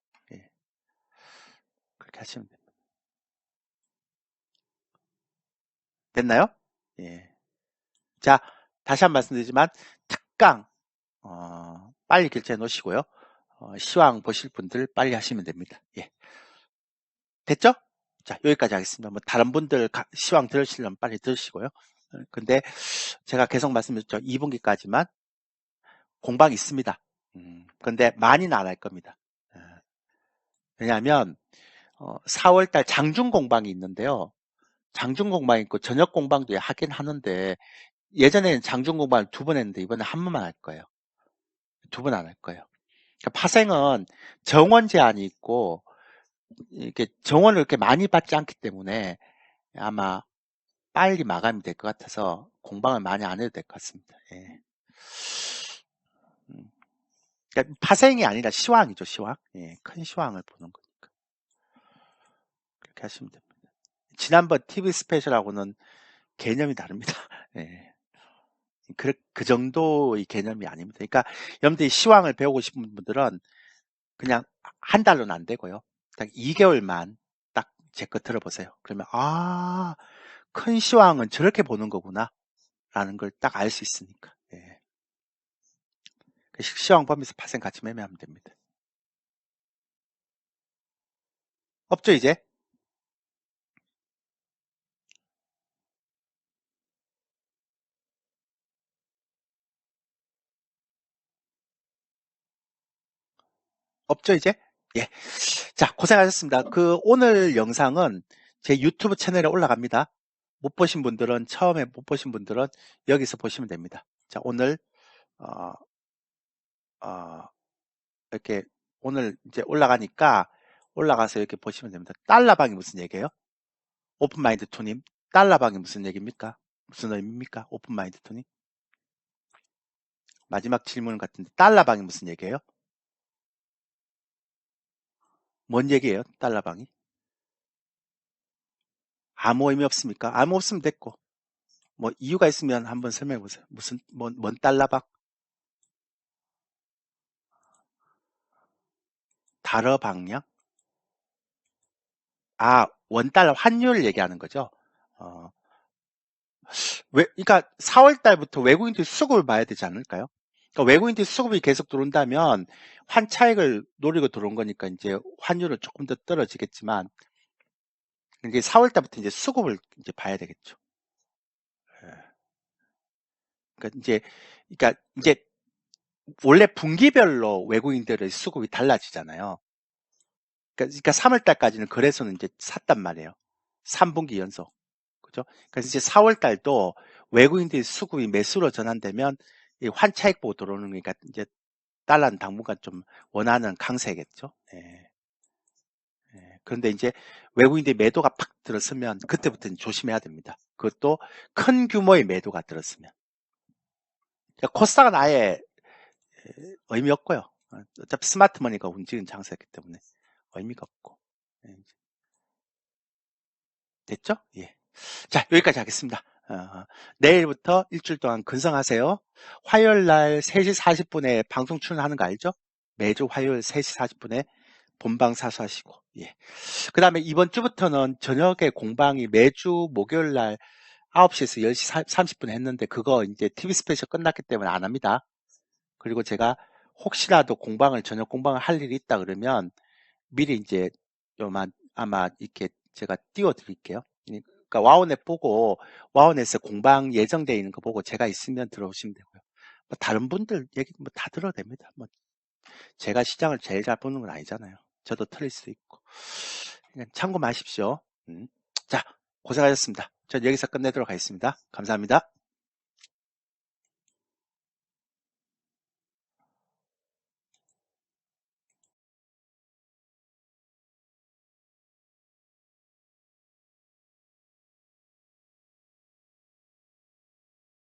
그렇게 하시면 됩니다. 됐나요? 자, 다시 한 번 말씀드리지만 특강 빨리 결제해 놓으시고요. 시황 보실 분들 빨리 하시면 됩니다. 됐죠? 자, 여기까지 하겠습니다. 뭐 다른 분들 시황 들으시려면 빨리 들으시고요. 근데 제가 계속 말씀드렸죠. 2분기까지만 공방 있습니다. 근데 많이는 안 할 겁니다. 왜냐하면 4월달 장중 공방이 있는데요. 장중 공방이 있고 저녁 공방도 하긴 하는데 예전에는 장중 공방을 2번 했는데 이번에 한 번만 할 거예요. 2번 안 할 거예요. 그러니까 파생은 정원 제한이 있고 이렇게 정원을 이렇게 많이 받지 않기 때문에 아마 빨리 마감이 될 것 같아서 공방을 많이 안 해도 될 것 같습니다. 그러니까 파생이 아니라 시황이죠, 시황. 큰 시황을 보는 거니까. 그렇게 하시면 됩니다. 지난번 TV 스페셜하고는 개념이 다릅니다. 그 정도의 개념이 아닙니다. 그러니까 여러분들이 시황을 배우고 싶은 분들은 그냥 한 달로는 안 되고요. 딱 2개월만 딱 제 거 들어보세요. 그러면 큰 시황은 저렇게 보는 거구나 라는 걸 딱 알 수 있으니까. 시황 보면서 파생 같이 매매하면 됩니다. 없죠 이제? 없죠 이제? 자, 고생하셨습니다. 오늘 영상은 제 유튜브 채널에 올라갑니다. 못 보신 분들은 처음에 못 보신 분들은 여기서 보시면 됩니다. 자, 오늘 어, 이렇게 오늘 이제 올라가니까 올라가서 이렇게 보시면 됩니다. 달러방이 무슨 얘기예요? 오픈마인드 투님, 달러방이 무슨 얘기입니까? 무슨 의미입니까? 오픈마인드 투님? 마지막 질문 같은데 달러방이 무슨 얘기예요? 뭔 얘기예요? 달러방이? 아무 의미 없습니까? 아무 없으면 됐고 뭐 이유가 있으면 한번 설명해 보세요. 무슨 뭔 달러방? 달러 방향? 원달러 환율 얘기하는 거죠. 그러니까 4월 달부터 외국인들 수급을 봐야 되지 않을까요? 그러니까 외국인들 수급이 계속 들어온다면 환차익을 노리고 들어온 거니까 이제 환율은 조금 더 떨어지겠지만 이게 4월 달부터 이제 수급을 이제 봐야 되겠죠. 그러니까 이제 원래 분기별로 외국인들의 수급이 달라지잖아요. 그러니까 3월 달까지는 거래소는 이제 샀단 말이에요. 3분기 연속. 그죠? 그래서 이제 4월 달도 외국인들의 수급이 매수로 전환되면 이 환차익 보고 들어오는 거니까 이제 달러는 당분간 좀 원하는 강세겠죠. 그런데 이제 외국인들이 매도가 팍 들었으면 그때부터는 조심해야 됩니다. 그것도 큰 규모의 매도가 들었으면. 그러니까 코스닥은 아예 의미 없고요. 어차피 스마트머니가 움직이는 장세였기 때문에 의미가 없고. 예, 됐죠? 예. 자, 여기까지 하겠습니다. 내일부터 일주일 동안 근성하세요. 화요일 날 3시 40분에 방송 출연하는 거 알죠? 매주 화요일 3시 40분에 본방 사수하시고, 예. 그 다음에 이번 주부터는 저녁에 공방이 매주 목요일 날 9시에서 10시 30분 했는데 그거 이제 TV 스페셜 끝났기 때문에 안 합니다. 그리고 제가 혹시라도 저녁 공방을 할 일이 있다 그러면 미리 이제 아마 이렇게 제가 띄워 드릴게요. 그러니까 와우넷 보고 와우넷에 공방 예정되어 있는 거 보고 제가 있으면 들어오시면 되고요. 뭐 다른 분들 얘기 뭐 다 들어도 됩니다. 뭐 제가 시장을 제일 잘 보는 건 아니잖아요. 저도 틀릴 수도 있고. 그냥 참고 마십시오. 자, 고생하셨습니다. 전 여기서 끝내도록 하겠습니다. 감사합니다.